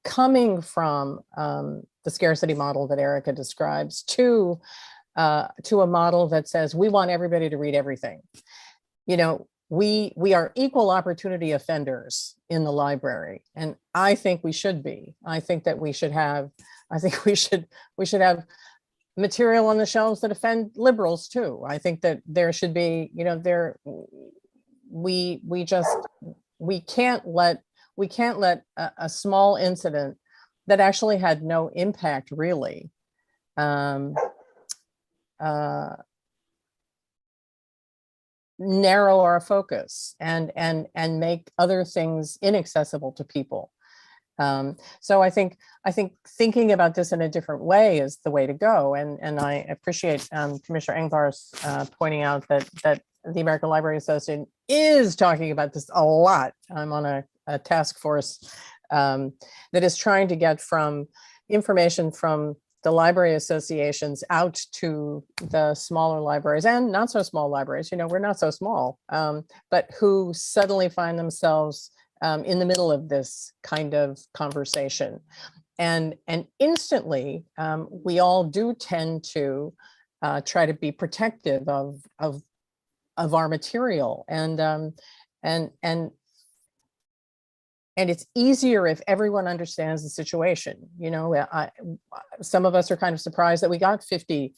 coming from the scarcity model that Erica describes to a model that says we want everybody to read everything. We are equal opportunity offenders in the library, and I think we should be. I think we should have material on the shelves that offend liberals too. I think that there should be, we can't let a small incident that actually had no impact really narrow our focus and make other things inaccessible to people. So I think thinking about this in a different way is the way to go. And I appreciate Commissioner Englar's pointing out that the American Library Association is talking about this a lot. I'm on a task force that is trying to get information from the library associations out to the smaller libraries and not so small libraries. We're not so small, but who suddenly find themselves in the middle of this kind of conversation. And instantly, we all do tend to try to be protective of our material. And it's easier if everyone understands the situation. Some of us are kind of surprised that we got 50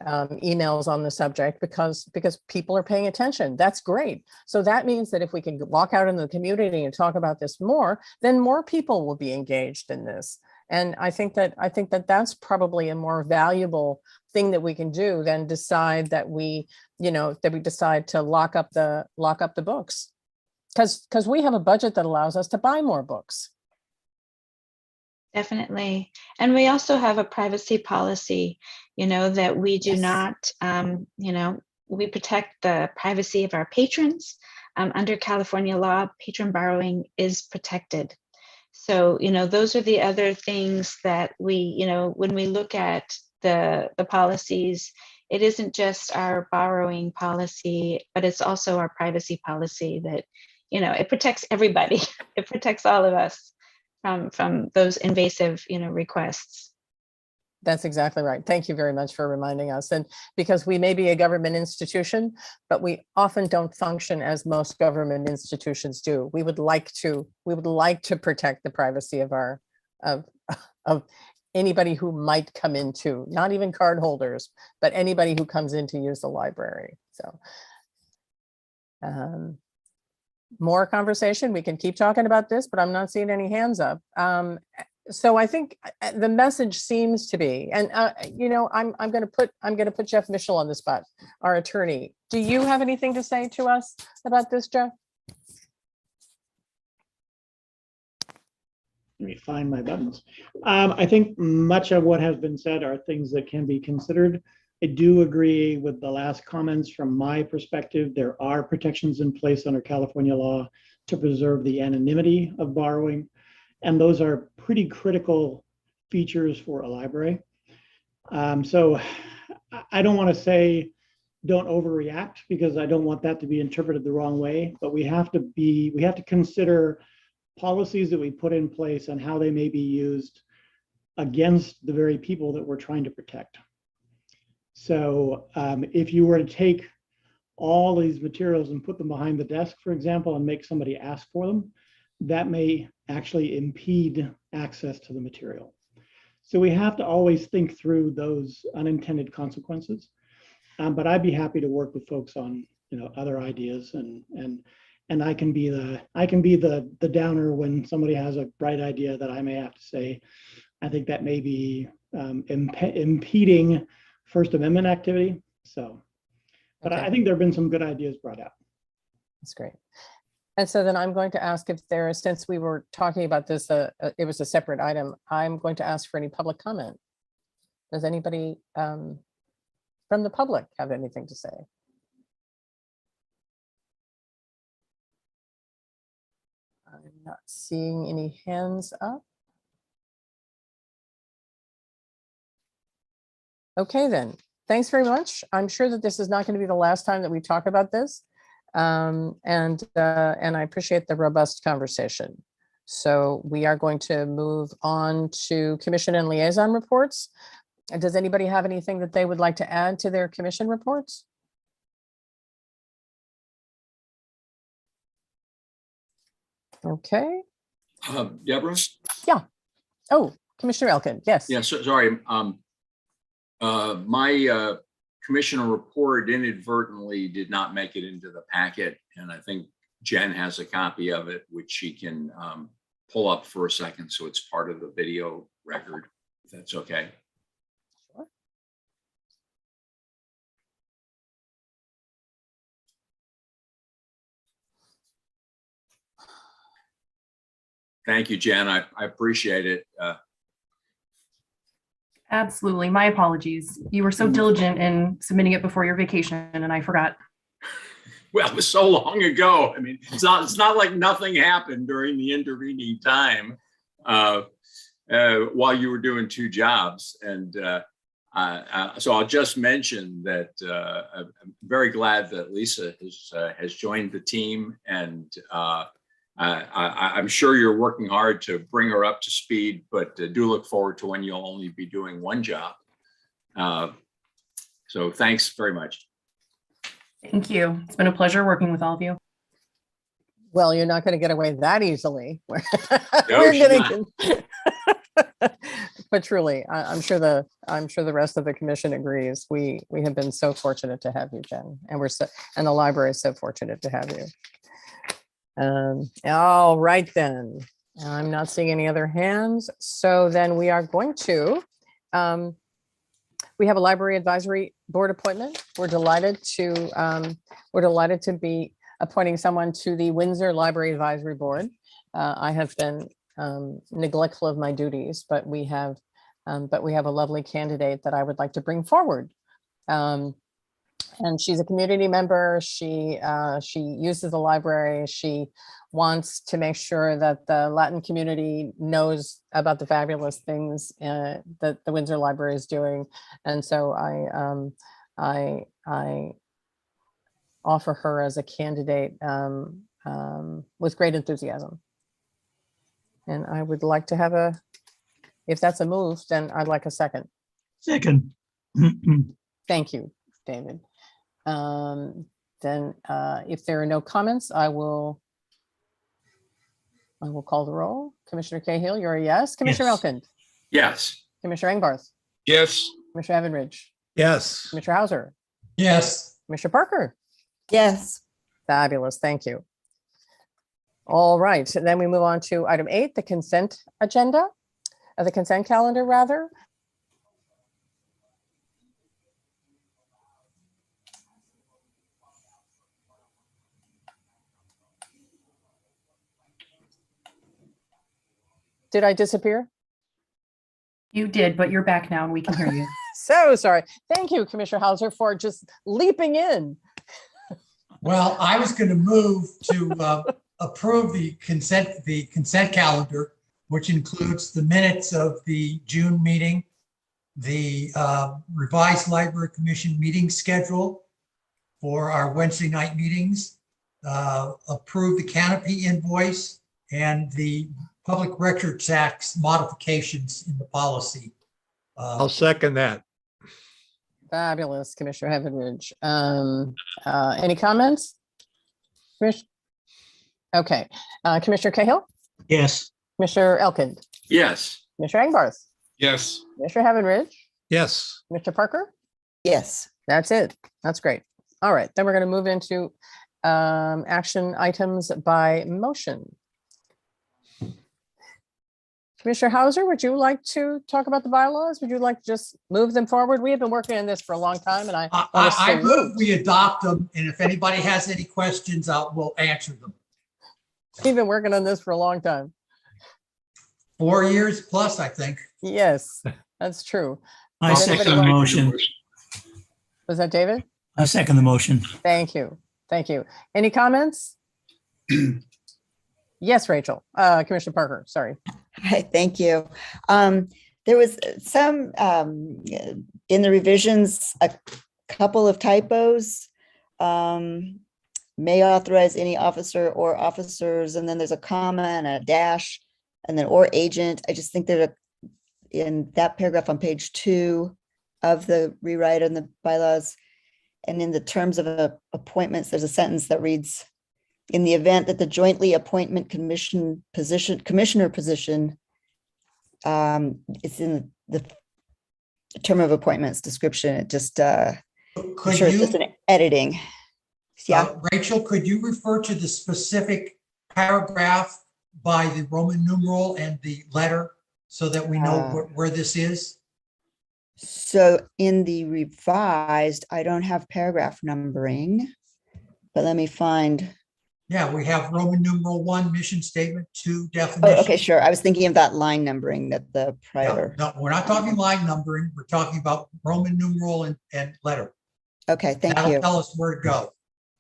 emails on the subject because people are paying attention. That's great. So that means that if we can walk out in the community and talk about this more, then more people will be engaged in this. And I think that that's probably a more valuable thing that we can do than decide that we decide to lock up the books. Because we have a budget that allows us to buy more books. Definitely. And we also have a privacy policy, that we do not, we protect the privacy of our patrons. Under California law, patron borrowing is protected. So, those are the other things that we, when we look at the policies, it isn't just our borrowing policy, but it's also our privacy policy that, it protects everybody. It protects all of us from those invasive, requests. That's exactly right. Thank you very much for reminding us. And because we may be a government institution, but we often don't function as most government institutions do. We would like to protect the privacy of anybody who might come into, not even card holders, but anybody who comes in to use the library. So more conversation. We can keep talking about this, but I'm not seeing any hands up. So I think the message seems to be, and you know, I'm going to put Jeff Mitchell on the spot, our attorney. Do you have anything to say to us about this, Jeff? Let me find my buttons. I think much of what has been said are things that can be considered. I do agree with the last comments. From my perspective, there are protections in place under California law to preserve the anonymity of borrowing. And those are pretty critical features for a library. So I don't want to say don't overreact, because I don't want that to be interpreted the wrong way, but we have to consider policies that we put in place and how they may be used against the very people that we're trying to protect. So if you were to take all these materials and put them behind the desk, for example, and make somebody ask for them, that may actually impede access to the material. So we have to always think through those unintended consequences. But I'd be happy to work with folks on, you know, other ideas, and I can be the downer when somebody has a bright idea that I may have to say, I think that may be impeding First Amendment activity. So, but Okay. I think there have been some good ideas brought out. That's great. And so then I'm going to ask if there, since we were talking about this, it was a separate item, I'm going to ask for any public comment. Does anybody from the public have anything to say? I'm not seeing any hands up. Okay, then. Thanks very much. I'm sure that this is not going to be the last time that we talk about this. And I appreciate the robust conversation. So we are going to move on to commission and liaison reports. Does anybody have anything that they would like to add to their commission reports? Okay. Deborah? Yeah. Oh, Commissioner Elkin. Yes. Yeah, so, sorry. My commissioner report inadvertently did not make it into the packet, and I think Jen has a copy of it, which she can pull up for a second, so it's part of the video record, if that's okay. Sure. Thank you, Jen. I appreciate it. Absolutely. My apologies. You were so diligent in submitting it before your vacation and I forgot. Well, it was so long ago. I mean, it's not like nothing happened during the intervening time while you were doing two jobs. And so I'll just mention that I'm very glad that Lisa has joined the team, and I'm sure you're working hard to bring her up to speed, but do look forward to when you'll only be doing one job. So thanks very much. Thank you. It's been a pleasure working with all of you. Well, you're not going to get away that easily. No, We're she's gonna but truly, I'm sure the rest of the commission agrees. We have been so fortunate to have you, Jen, and the library is so fortunate to have you. All right, then. I'm not seeing any other hands. So then we are going to, we have a library advisory board appointment. We're delighted to be appointing someone to the Windsor Library Advisory Board. I have been neglectful of my duties, but we have a lovely candidate that I would like to bring forward. And she's a community member. She uses the library. She wants to make sure that the Latin community knows about the fabulous things that the Windsor Library is doing. And so I offer her as a candidate with great enthusiasm. And I would like to have if that's a move, then I'd like a second. Second. Thank you, David. Then if there are no comments, I will call the roll. Commissioner Cahill, you're a yes. Commissioner Yes. Elkin. Yes. Commissioner Engbarth. Yes. Commissioner Evanridge. Yes. Commissioner Hauser. Yes. Commissioner Parker. Yes. Fabulous. Thank you. All right. And then we move on to item 8, the consent agenda. the consent calendar, rather. Did I disappear? You did, but you're back now and we can hear you. So sorry. Thank you, Commissioner Hauser, for just leaping in. Well, I was going to move to approve the consent calendar, which includes the minutes of the June meeting, the revised Library Commission meeting schedule for our Wednesday night meetings, approve the canopy invoice, and the public record tax modifications in the policy. I'll second that. Fabulous, Commissioner Heavenridge. Any comments? Okay, Commissioner Cahill, Yes. Commissioner Elkind, Yes. Commissioner Angbarth, Yes. Commissioner Heavenridge, Yes. Mr. Parker. Yes. That's it. That's great. All right, then we're going to move into action items by motion. Commissioner Hauser, would you like to talk about the bylaws? Would you like to just move them forward? We have been working on this for a long time, and I want to I move salute. we adopt them, and if anybody has any questions, we'll answer them. We've been working on this for a long time. 4 years plus, I think. Yes, that's true. I Does second anybody the want- motion. Was that David? I second the motion. Thank you. Thank you. Any comments? Yes, Rachel. Commissioner Parker, sorry. Hi, thank you. There was some in the revisions, a couple of typos. May authorize any officer or officers, and then there's a comma and a dash, and then or agent. I just think that in that paragraph on page 2 of the rewrite on the bylaws, and in the terms of appointments, there's a sentence that reads, in the event that the jointly appointment commissioner position, it's in the term of appointments description. It just, I'm Could sure it's you, just an editing. Yeah, Rachel, could you refer to the specific paragraph by the Roman numeral and the letter so that we know where this is? so in the revised, I don't have paragraph numbering, but let me find. Yeah, we have Roman numeral 1, mission statement, 2, Oh, definition. okay, sure. I was thinking of that line numbering that the No, prior. no, we're not talking line numbering. We're talking about Roman numeral and letter. Okay, thank That'll you. tell us where to go.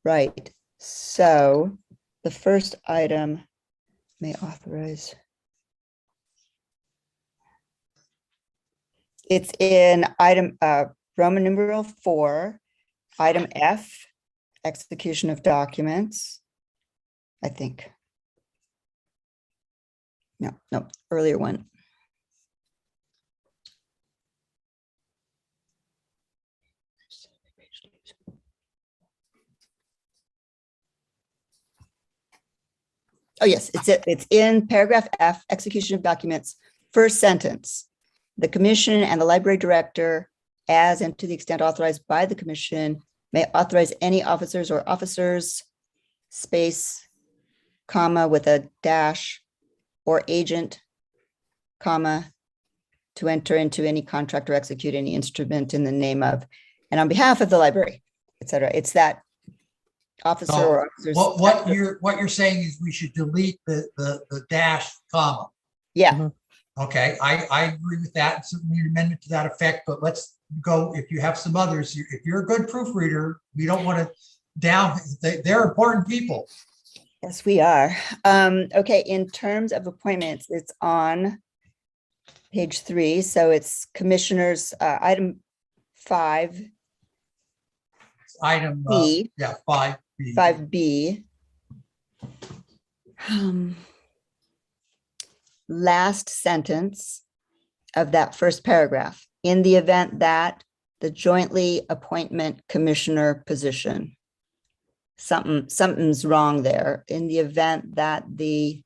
Right. So the first item may authorize. It's in item Roman numeral 4, item F, execution of documents, I think. No, earlier one. Oh, yes, it's in paragraph F, execution of documents, first sentence. The commission and the library director, as and to the extent authorized by the commission, may authorize any officers or officers, space, comma, with a dash, or agent, comma, to enter into any contract or execute any instrument in the name of, and on behalf of the library, et cetera. It's that officer So or officers. What you're saying is we should delete the dash comma. Yeah, Okay, I agree with that. Certainly an amendment to that effect, but let's go, if you have some others, if you're a good proofreader, we don't want to they're important people. yes, we are. Okay, in terms of appointments, it's on page 3. So it's commissioners, item 5, Item, B. yeah, 5B. 5B. Last sentence of that first paragraph, in the event that the jointly appointment commissioner position. Something's wrong there. In the event that is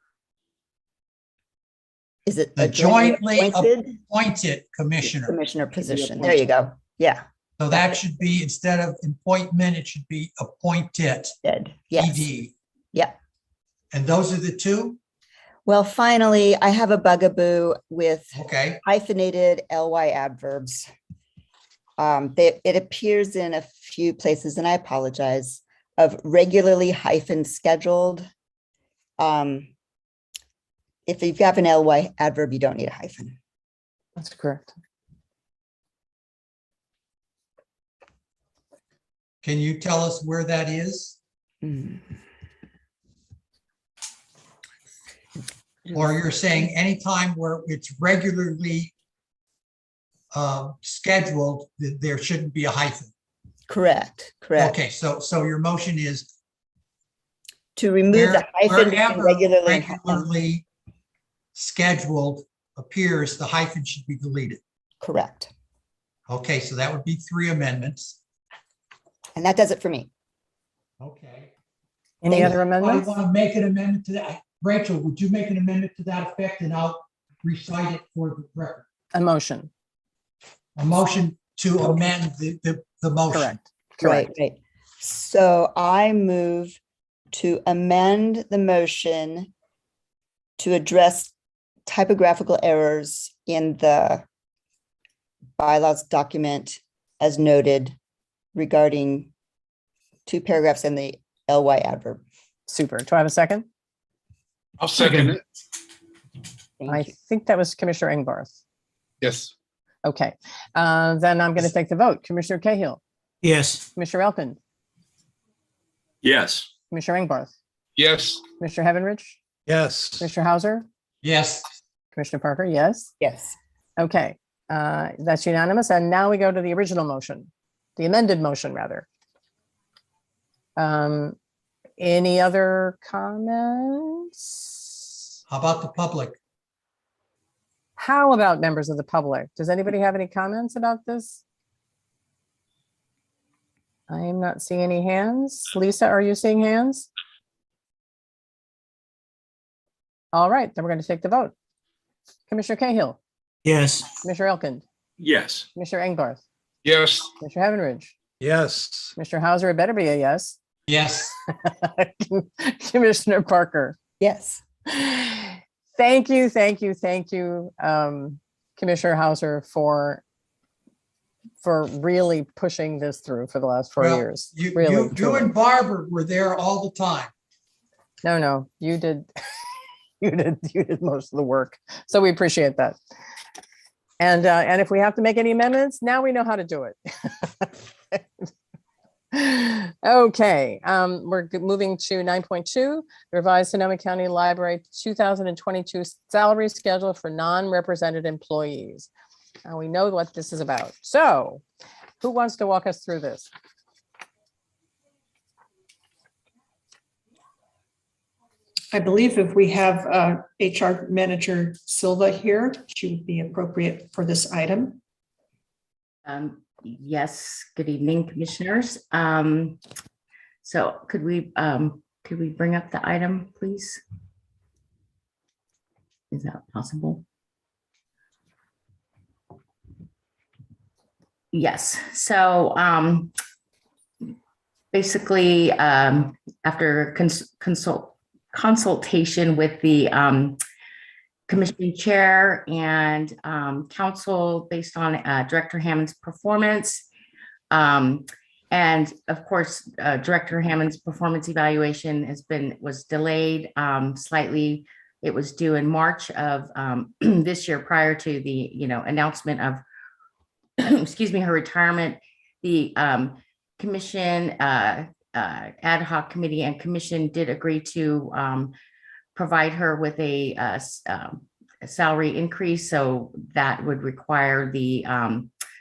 it The a jointly jointly appointed appointed commissioner. commissioner position? There you go. Yeah, So that should be, instead of appointment, it should be appointed. dead. Yes. ED. Yeah. And those are the two? Well, finally, I have a bugaboo with Okay, hyphenated ly adverbs. It appears in a few places, and I apologize, of regularly hyphen scheduled. If you have an ly adverb, you don't need a hyphen. That's correct. can you tell us where that is? Hmm. Or you're saying anytime where it's regularly scheduled, there shouldn't be a hyphen? Correct, correct. Okay, so your motion is To remove the hyphen between wherever regularly and regularly scheduled appears, the hyphen should be deleted. correct. Okay, so that would be 3 amendments. And that does it for me. Okay. Any Thank other I amendments? want to make an amendment to that. Rachel, would you make an amendment to that effect, and I'll recite it for the record? A motion, A motion to amend the motion. correct, Right, correct. right. So I move to amend the motion to address typographical errors in the bylaws document as noted regarding 2 paragraphs in the ly adverb. Super. Do I have a second? I'll second it. Thank I you. think that was Commissioner Engbarth. Yes. Okay, then I'm going to take the vote. Commissioner Cahill, Yes, Commissioner Elkin, Yes. Commissioner Engbarth, Yes. Commissioner Heavenridge, Yes. Commissioner Hauser, Yes, Commissioner Parker, yes. Yes. Okay, that's unanimous. And now we go to the original motion, the amended motion, rather. Any other comments? how about the public? How about members of the public? Does anybody have any comments about this? I am not seeing any hands. Lisa, are you seeing hands? All right, then we're going to take the vote. Commissioner Cahill, yes, Commissioner Elkin, Yes. Commissioner Engbarth, Yes. Commissioner Heavenridge, Yes. Commissioner Hauser, it better be a yes. Yes, Commissioner Parker. Yes. Thank you, thank you, thank you, Commissioner Hauser, for really pushing this through for the last 4 well, years. you Really, you truly. and Barbara were there all the time. No, you did. You did most of the work. So we appreciate that. And if we have to make any amendments, now we know how to do it. Okay, we're moving to 9.2, the revised Sonoma County Library 2022 salary schedule for non-represented employees. Now we know what this is about. So who wants to walk us through this? I believe if we have HR Manager Silva here, she would be appropriate for this item. Yes, good evening, commissioners. So could we bring up the item, please? Is that possible? Yes, so basically, after consultation with the commission chair and council based on Director Hammond's performance. And of course, Director Hammond's performance evaluation was delayed slightly. It was due in March of this year prior to the announcement of excuse me, her retirement. The commission ad hoc committee and commission did agree to provide her with a salary increase. So that would require the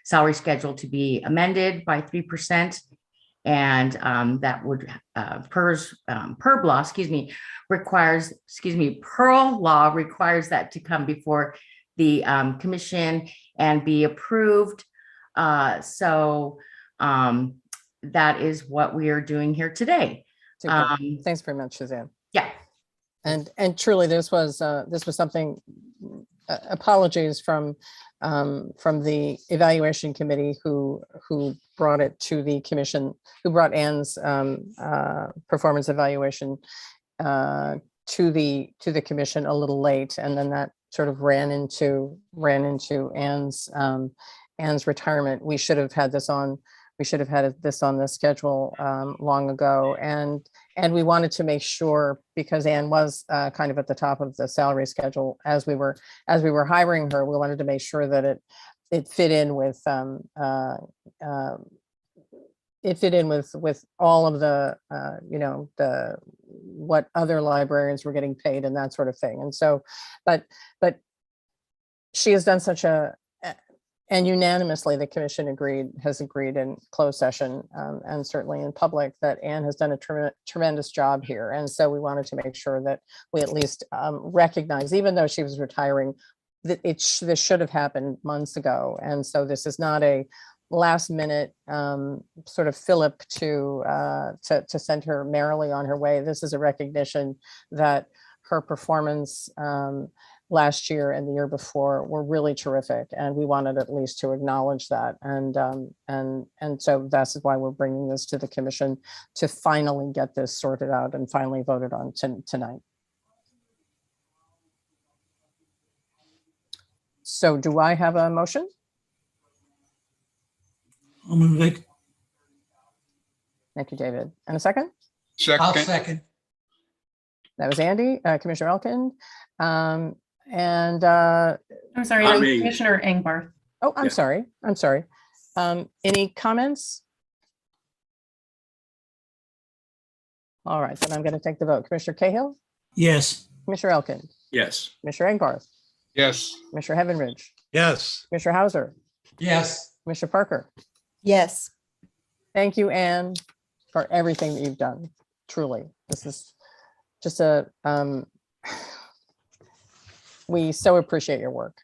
salary schedule to be amended by 3%. And that would, per law, requires, Pearl law requires that to come before the commission and be approved. So that is what we are doing here today. Super. Thanks very much, Suzanne. Yeah. And truly, this was something. Apologies from the evaluation committee who brought it to the commission, who brought Anne's performance evaluation to to the commission a little late, and then that sort of ran into Anne's retirement. We should have had this on the schedule long ago, and we wanted to make sure, because Anne was kind of at the top of the salary schedule as we were hiring her. We wanted to make sure that it fit in with all of the what other librarians were getting paid and that sort of thing. And so, but she has done and unanimously the commission has agreed in closed session and certainly in public that Anne has done a tremendous job here. And so we wanted to make sure that we at least recognize, even though she was retiring, that this should have happened months ago. And so this is not a last minute sort of fillip to send her merrily on her way. This is a recognition that her performance last year and the year before were really terrific, and we wanted at least to acknowledge that. And so that's why we're bringing this to the commission to finally get this sorted out and finally voted on tonight. So do I have a motion? I'll move it. Thank you, David. And a second? I'll Second, second. That was Andy, Commissioner Elkin. I'm sorry, I that was mean- Commissioner Engbarth. Oh, I'm Yeah. sorry. Any comments? All right, then I'm going to take the vote. Commissioner Cahill, Yes. Commissioner Elkin, Yes. Commissioner Engbarth, yes. Commissioner Heavenridge, Yes. Commissioner Hauser, Yes, Commissioner Parker. Yes. Thank you, Anne, for everything that you've done. Truly, this is just we so appreciate your work.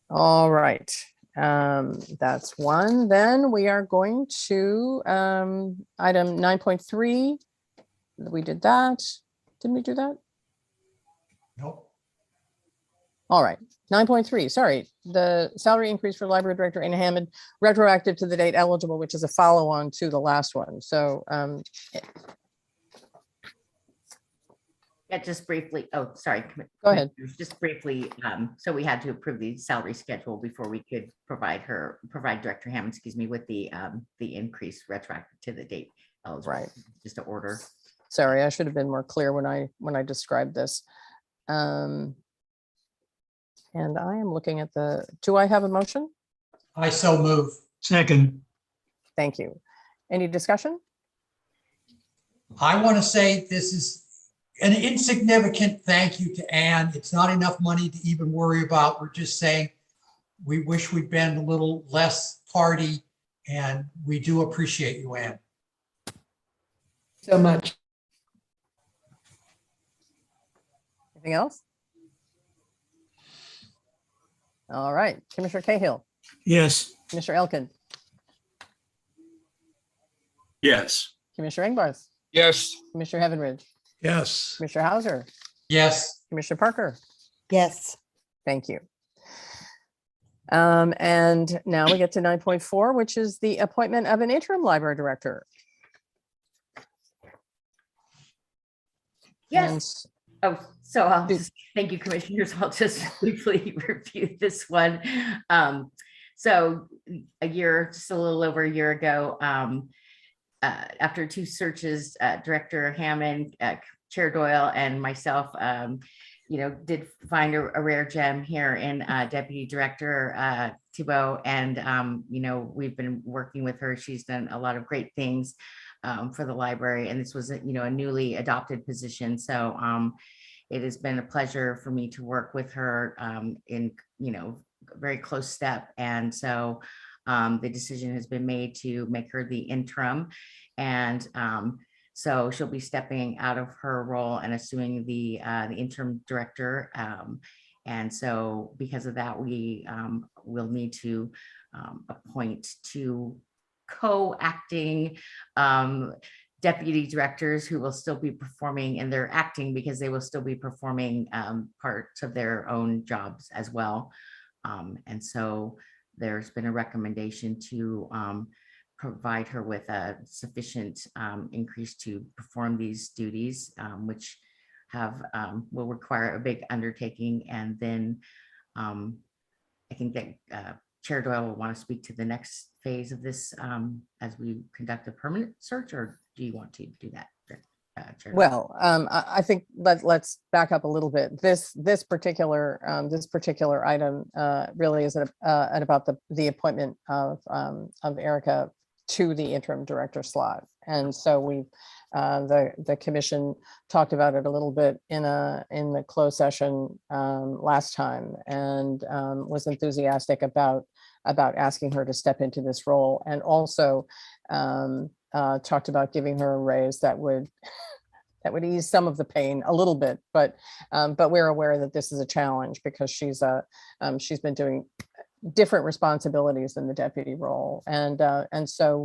All right, that's one. Then we are going to item 9.3. We did that. Didn't we do that? nope. All right, 9.3, sorry. The salary increase for Library Director Anna Hammond, retroactive to the date eligible, which is a follow-on to the last one. So Yeah, just briefly, oh, sorry. Go ahead. Just briefly, so we had to approve the salary schedule before we could provide Director Hammond, with the increase retroactive to the date eligible. Right. Just to order. Sorry, I should have been more clear when I described this. And I am looking at do I have a motion? I so move. Second. Thank you. Any discussion? I want to say this is an insignificant thank you to Anne. It's not enough money to even worry about. We're just saying we wish we'd been a little less tardy, and we do appreciate you, Anne. So much. Anything else? All right, Commissioner Cahill, Yes. Commissioner Elkin, Yes. Commissioner Engbarth, Yes, Commissioner Heavenridge, Yes. Commissioner Hauser, Yes, Commissioner Parker. Yes. Thank you. And now we get to 9.4, which is the appointment of an interim library director. Yes. Oh, so I'll Do- just, thank you, commissioners. I'll just briefly review this one. So just a little over a year ago, after two searches, Director Hammond, Chair Doyle, and myself, did find a rare gem here in Deputy Director Thibault, and we've been working with her. She's done a lot of great things for the library, and this was a newly adopted position. So it has been a pleasure for me to work with her in very close step, and so the decision has been made to make her the interim, and so she'll be stepping out of her role and assuming the interim director. And so because of that, we will need to appoint two co-acting deputy directors who will still be performing, and they're acting because they will still be performing parts of their own jobs as well. And so there's been a recommendation to provide her with a sufficient increase to perform these duties, which will require a big undertaking. And then I think that Chair Doyle will want to speak to the next phase of this as we conduct a permanent search, or do you want to do that? Chair Doyle? Well, I think let's back up a little bit. This particular item really is about the appointment of Erica to the interim director slot. And so the commission talked about it a little bit in the closed session last time, and was enthusiastic about asking her to step into this role, and also talked about giving her a raise that would ease some of the pain a little bit, but we're aware that this is a challenge because she's been doing different responsibilities in the deputy role, and so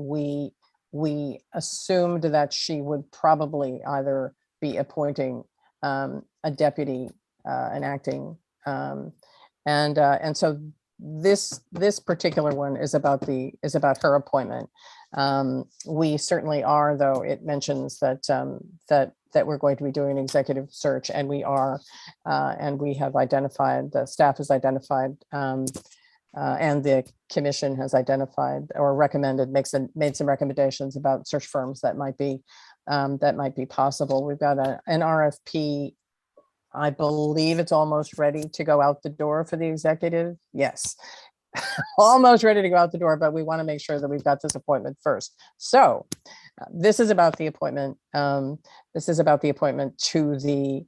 we assumed that she would probably either be appointing a deputy, an acting, and so this particular one is about her appointment. We certainly are, though it mentions that we're going to be doing an executive search, and we are, and we have identified, the staff has identified, and the commission has identified or recommended, made some recommendations about search firms that might be possible. We've got an RFP. I believe it's almost ready to go out the door for the executive. Yes, almost ready to go out the door, but we want to make sure that we've got this appointment first. So this is about the appointment. This is about the appointment to the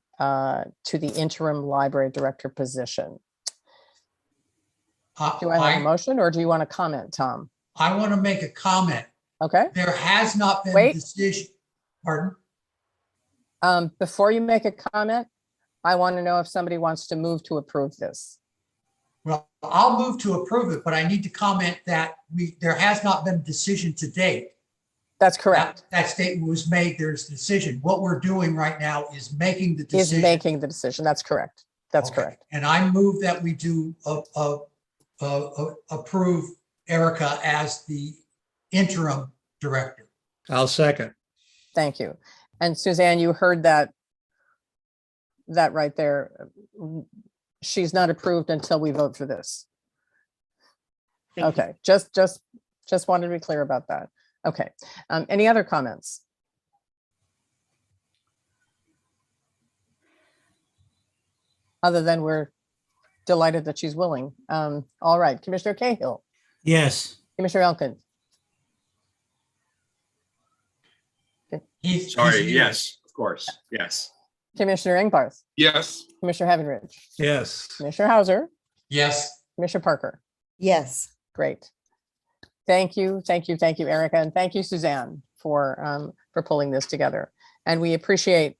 interim library director position. Do I have a motion, or do you want to comment, Tom? I want to make a comment. Okay. There has not been a decision. Pardon? Before you make a comment, I want to know if somebody wants to move to approve this. Well, I'll move to approve it, but I need to comment that there has not been a decision to date. That's correct. That statement was made. There's a decision. What we're doing right now is making the decision. Is making the decision. That's correct. That's correct. And I move that we do approve Erica as the interim director. I'll second. Thank you. And Suzanne, you heard that right there. She's not approved until we vote for this. Okay, just wanted to be clear about that. Okay, any other comments? Other than we're delighted that she's willing. All right, Commissioner Cahill. Yes. Commissioner Elkins. Sorry, yes, of course, yes. Commissioner Engbarth. Yes. Commissioner Heavenridge. Yes. Commissioner Hauser. Yes. Commissioner Parker. Yes. Great. Thank you, Erica, and thank you, Suzanne, for pulling this together. And we appreciate,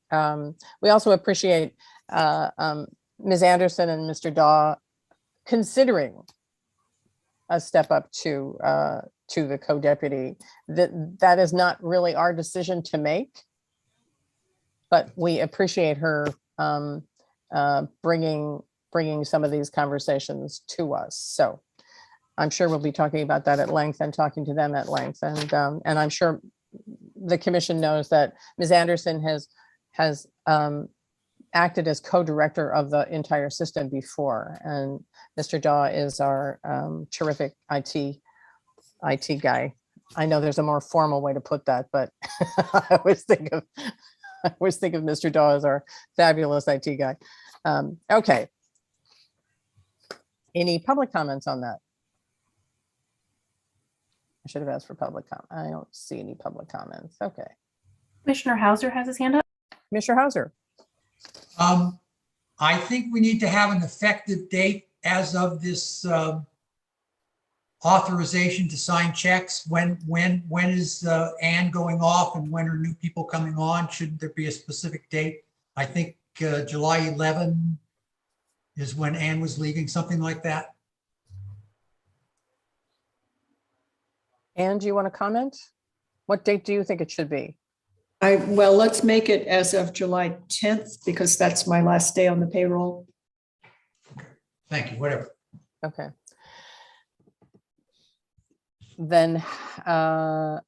we also appreciate Ms. Anderson and Mr. Daw considering a step up to the co-deputy. That is not really our decision to make, but we appreciate her bringing some of these conversations to us. So I'm sure we'll be talking about that at length and talking to them at length. And I'm sure the commission knows that Ms. Anderson has acted as co-director of the entire system before. And Mr. Daw is our terrific IT guy. I know there's a more formal way to put that, but I always think of Mr. Daw as our fabulous IT guy. Okay. Any public comments on that? I should have asked for public comment. I don't see any public comments. Okay. Commissioner Hauser has his hand up. Commissioner Hauser. I think we need to have an effective date as of this authorization to sign checks. When is Ann going off, and when are new people coming on? Shouldn't there be a specific date? I think July 11 is when Ann was leaving, something like that. Ann, do you want to comment? What date do you think it should be? Well, let's make it as of July 10th, because that's my last day on the payroll. Thank you, whatever. Okay. Then, so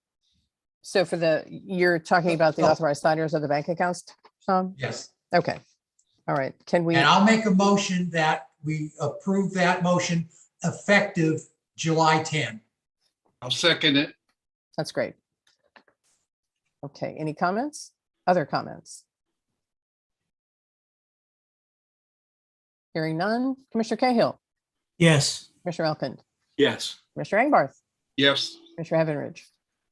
you're talking about the authorized signers of the bank accounts, Tom? Yes. Okay. All right. Can we, And I'll make a motion that we approve that motion effective July 10. I'll second it. that's great. Okay, any comments? Other comments? Hearing none. Commissioner Cahill, Yes, Commissioner Elkins, Yes. Commissioner Engbarth, Yes. Commissioner Heavenridge,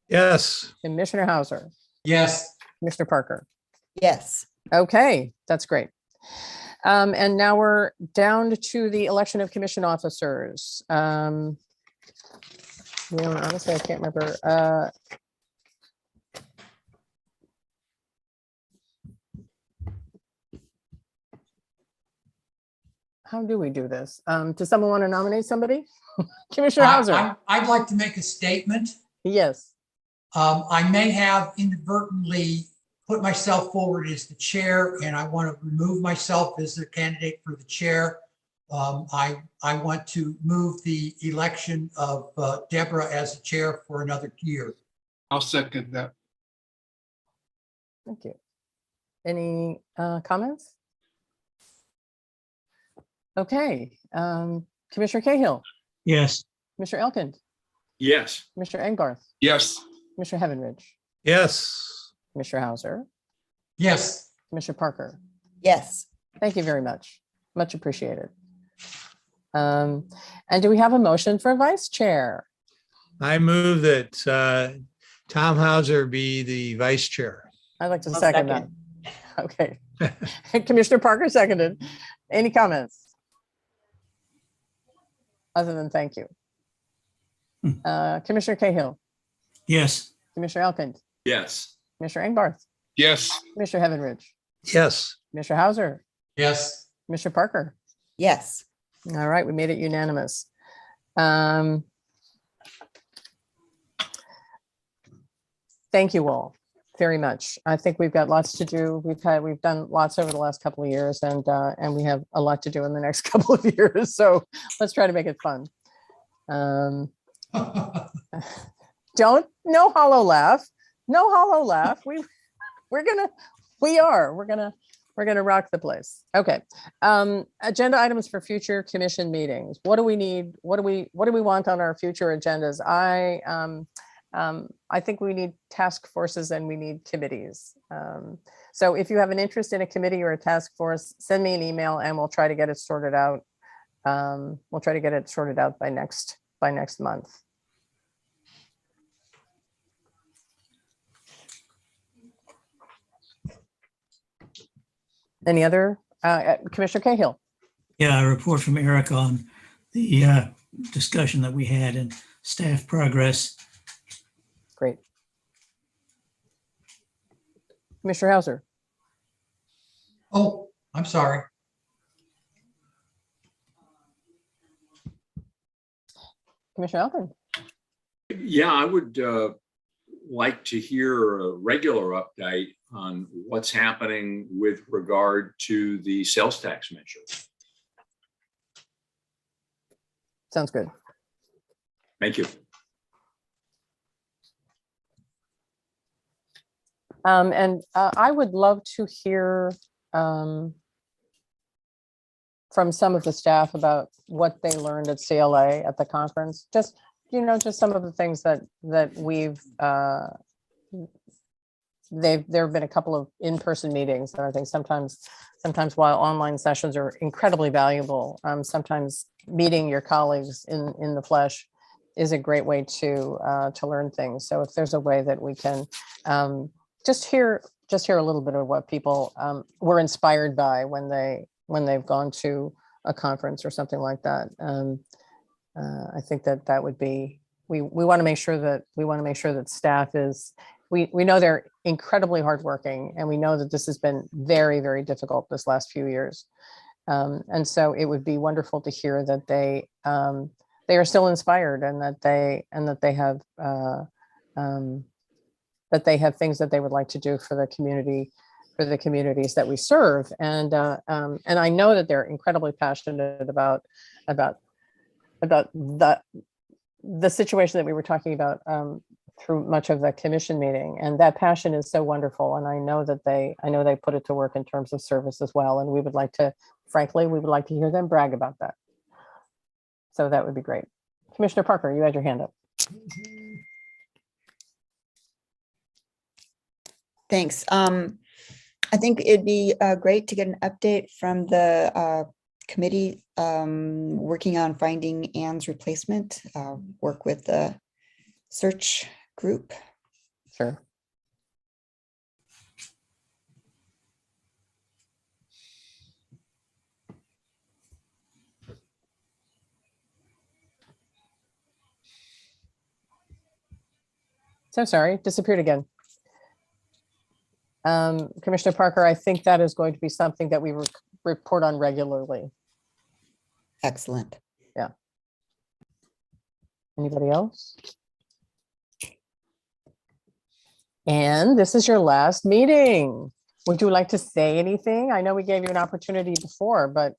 Yes, Commissioner Hauser, Yes. Commissioner Parker. Yes. Okay, that's great. And now we're down to the election of commission officers. Honestly, I can't remember. How do we do this? Does someone want to nominate somebody? Commissioner Hauser? I'd like to make a statement. Yes. I may have inadvertently put myself forward as the chair, and I want to remove myself as a candidate for the chair. I want to move the election of Deborah as the chair for another year. I'll second that. Thank you. Any comments? Okay. Commissioner Cahill, yes, Commissioner Elkins, Yes. Commissioner Engbarth, Yes. Commissioner Heavenridge, yes. Commissioner Hauser, Yes. Commissioner Parker. Yes. Thank you very much. Much appreciated. And do we have a motion for vice chair? I move that Tom Hauser be the vice chair. I'd like to I'll second that. Okay. Commissioner Parker seconded. Any comments? Other than thank you. Commissioner Cahill, yes, Commissioner Elkins, Yes. Commissioner Engbarth, Yes. Commissioner Heavenridge, Yes, Commissioner Hauser, Yes. Commissioner Parker. Yes. All right, we made it unanimous. Thank you all very much. I think we've got lots to do. We've done lots over the last couple of years, and we have a lot to do in the next couple of years. So let's try to make it fun. No hollow laugh. No hollow laugh. We're gonna rock the place. Okay. Agenda items for future commission meetings. What do we need? What do we want on our future agendas? I think we need task forces and we need committees. So if you have an interest in a committee or a task force, send me an email and we'll try to get it sorted out. We'll try to get it sorted out by next month. Any other, Commissioner Cahill? yeah, a report from Eric on the discussion that we had and staff progress. Great. Commissioner Hauser? Oh, I'm sorry. Commissioner Elkins? Yeah, I would like to hear a regular update on what's happening with regard to the sales tax measure. Sounds good. Thank you. And I would love to hear from some of the staff about what they learned at CLA at the conference. Just some of the things that we've there have been a couple of in-person meetings, and I think sometimes while online sessions are incredibly valuable, sometimes meeting your colleagues in the flesh is a great way to learn things. So if there's a way that we can just hear a little bit of what people were inspired by when they've gone to a conference or something like that. I think that would be, we want to make sure that staff is, we know they're incredibly hardworking, and we know that this has been very, very difficult this last few years. And so it would be wonderful to hear that they are still inspired, and that they have things that they would like to do for the community, for the communities that we serve. And I know that they're incredibly passionate about the situation that we were talking about through much of the commission meeting, and that passion is so wonderful. And I know they put it to work in terms of service as well. And we would like to, frankly, we would like to hear them brag about that. So that would be great. Commissioner Parker, you had your hand up. Thanks. I think it'd be great to get an update from the committee working on finding Anne's replacement, work with the search group. Sure. So sorry, disappeared again. Commissioner Parker, I think that is going to be something that we report on regularly. Excellent. Yeah. Anybody else? And this is your last meeting. Would you like to say anything? I know we gave you an opportunity before, but.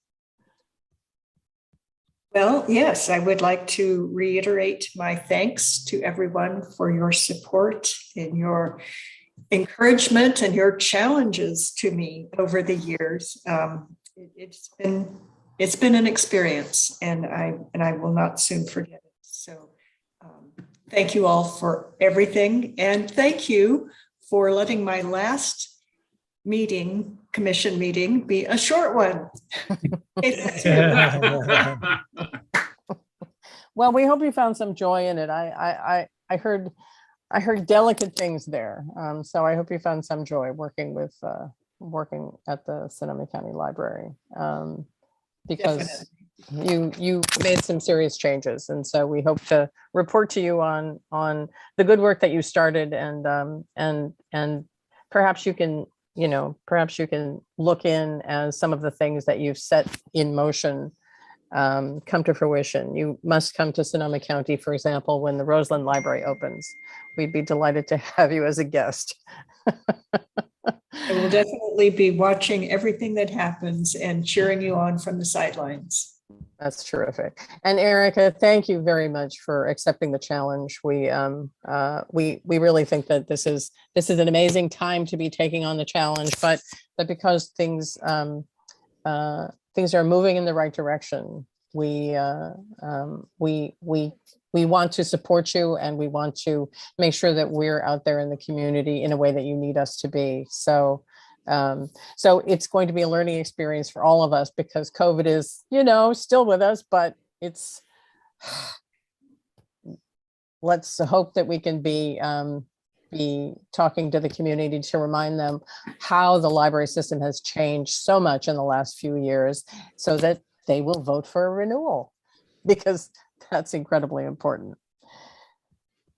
Well, yes, I would like to reiterate my thanks to everyone for your support and your encouragement and your challenges to me over the years. It's been an experience, and I will not soon forget it. So thank you all for everything, and thank you for letting my last commission meeting be a short one. Well, we hope you found some joy in it. I heard delicate things there. So I hope you found some joy working at the Sonoma County Library, because you made some serious changes. And so we hope to report to you on the good work that you started, and perhaps you can, look in as some of the things that you've set in motion come to fruition. You must come to Sonoma County, for example, when the Roseland Library opens. We'd be delighted to have you as a guest. I will definitely be watching everything that happens and cheering you on from the sidelines. That's terrific. And Erica, thank you very much for accepting the challenge. We really think that this is an amazing time to be taking on the challenge, but because things are moving in the right direction, we want to support you, and we want to make sure that we're out there in the community in a way that you need us to be. So it's going to be a learning experience for all of us, because COVID is, still with us, but let's hope that we can be talking to the community to remind them how the library system has changed so much in the last few years, so that they will vote for a renewal, because that's incredibly important.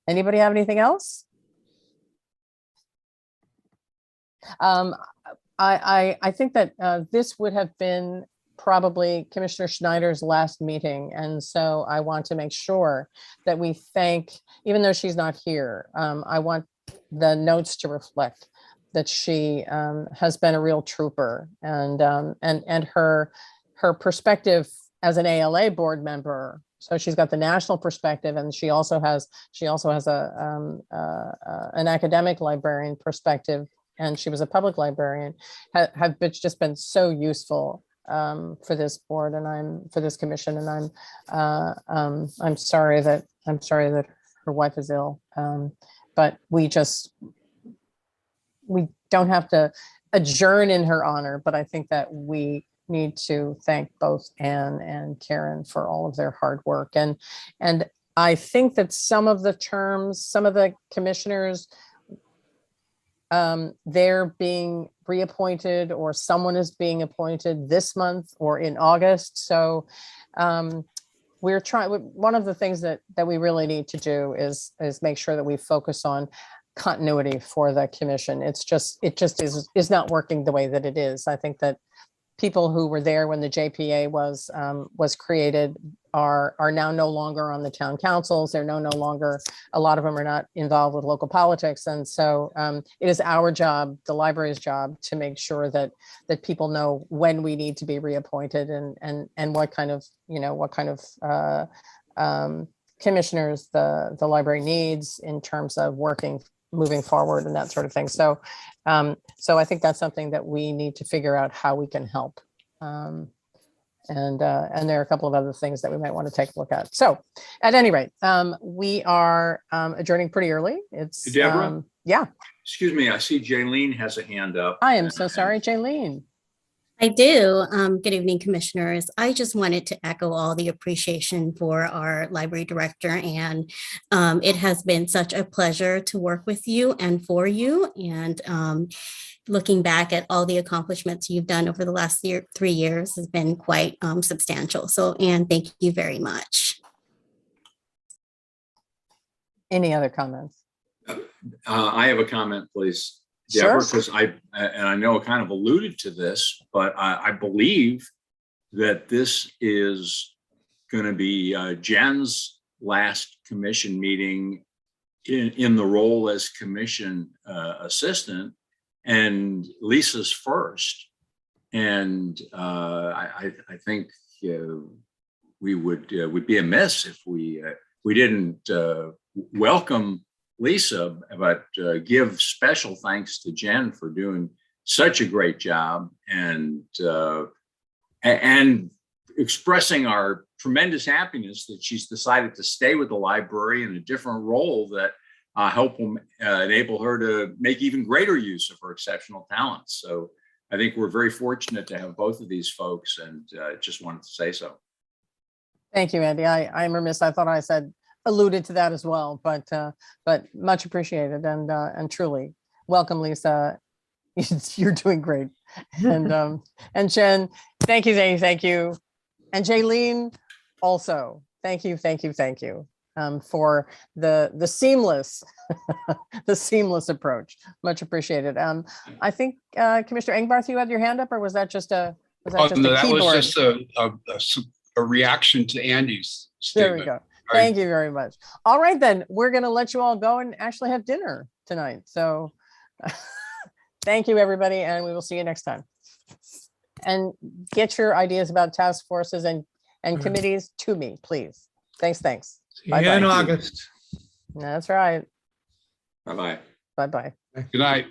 Anybody have anything else? I think that this would have been probably Commissioner Schneider's last meeting. And so I want to make sure that we thank, even though she's not here, I want the notes to reflect that she has been a real trooper, and her perspective as an ALA board member. So she's got the national perspective, and she also has an academic librarian perspective, and she was a public librarian, have just been so useful for this board, and for this commission. And I'm sorry that her wife is ill, but we don't have to adjourn in her honor. But I think that we need to thank both Anne and Karen for all of their hard work. And I think that some of the commissioners, they're being reappointed, or someone is being appointed this month or in August. So we're trying, one of the things that we really need to do is make sure that we focus on continuity for the commission. It just is not working the way that it is. I think that people who were there when the JPA was created are now no longer on the town councils. They're no longer, a lot of them are not involved with local politics. And so it is our job, the library's job, to make sure that people know when we need to be reappointed, and what kind of commissioners the library needs in terms of moving forward and that sort of thing. So so I think that's something that we need to figure out how we can help. And there are a couple of other things that we might want to take a look at. So at any rate, we are adjourning pretty early. It's Deborah? Yeah, Excuse me, I see Jaylene has a hand up. I am so sorry, Jaylene. I do. Good evening, commissioners. I just wanted to echo all the appreciation for our library director, and it has been such a pleasure to work with you and for you. And looking back at all the accomplishments you've done over the last 3 years has been quite substantial. So, Anne, thank you very much. Any other comments? I have a comment, please. Sure. Because I know I kind of alluded to this, but I believe that this is going to be Jen's last commission meeting in the role as commission assistant, and Lisa's first. And I think we would be amiss if we didn't welcome Lisa, but give special thanks to Jen for doing such a great job, and expressing our tremendous happiness that she's decided to stay with the library in a different role that help enable her to make even greater use of her exceptional talents. So I think we're very fortunate to have both of these folks, and just wanted to say so. Thank you, Andy. I'm remiss. I thought I alluded to that as well, but much appreciated, and truly welcome, Lisa. You're doing great. And Jen, thank you, thank you. And Jaylene, also, thank you for the seamless the seamless approach. Much appreciated. I think Commissioner Engbarth, you had your hand up, or was that just a That keyboard? was just a reaction to Andy's There we statement. go. Thank you very much. All right, then we're going to let you all go and actually have dinner tonight. So thank you, everybody, and we will see you next time. And get your ideas about task forces and committees to me, please. Thanks. See you in August. That's right. Bye-bye. Bye-bye. Good night.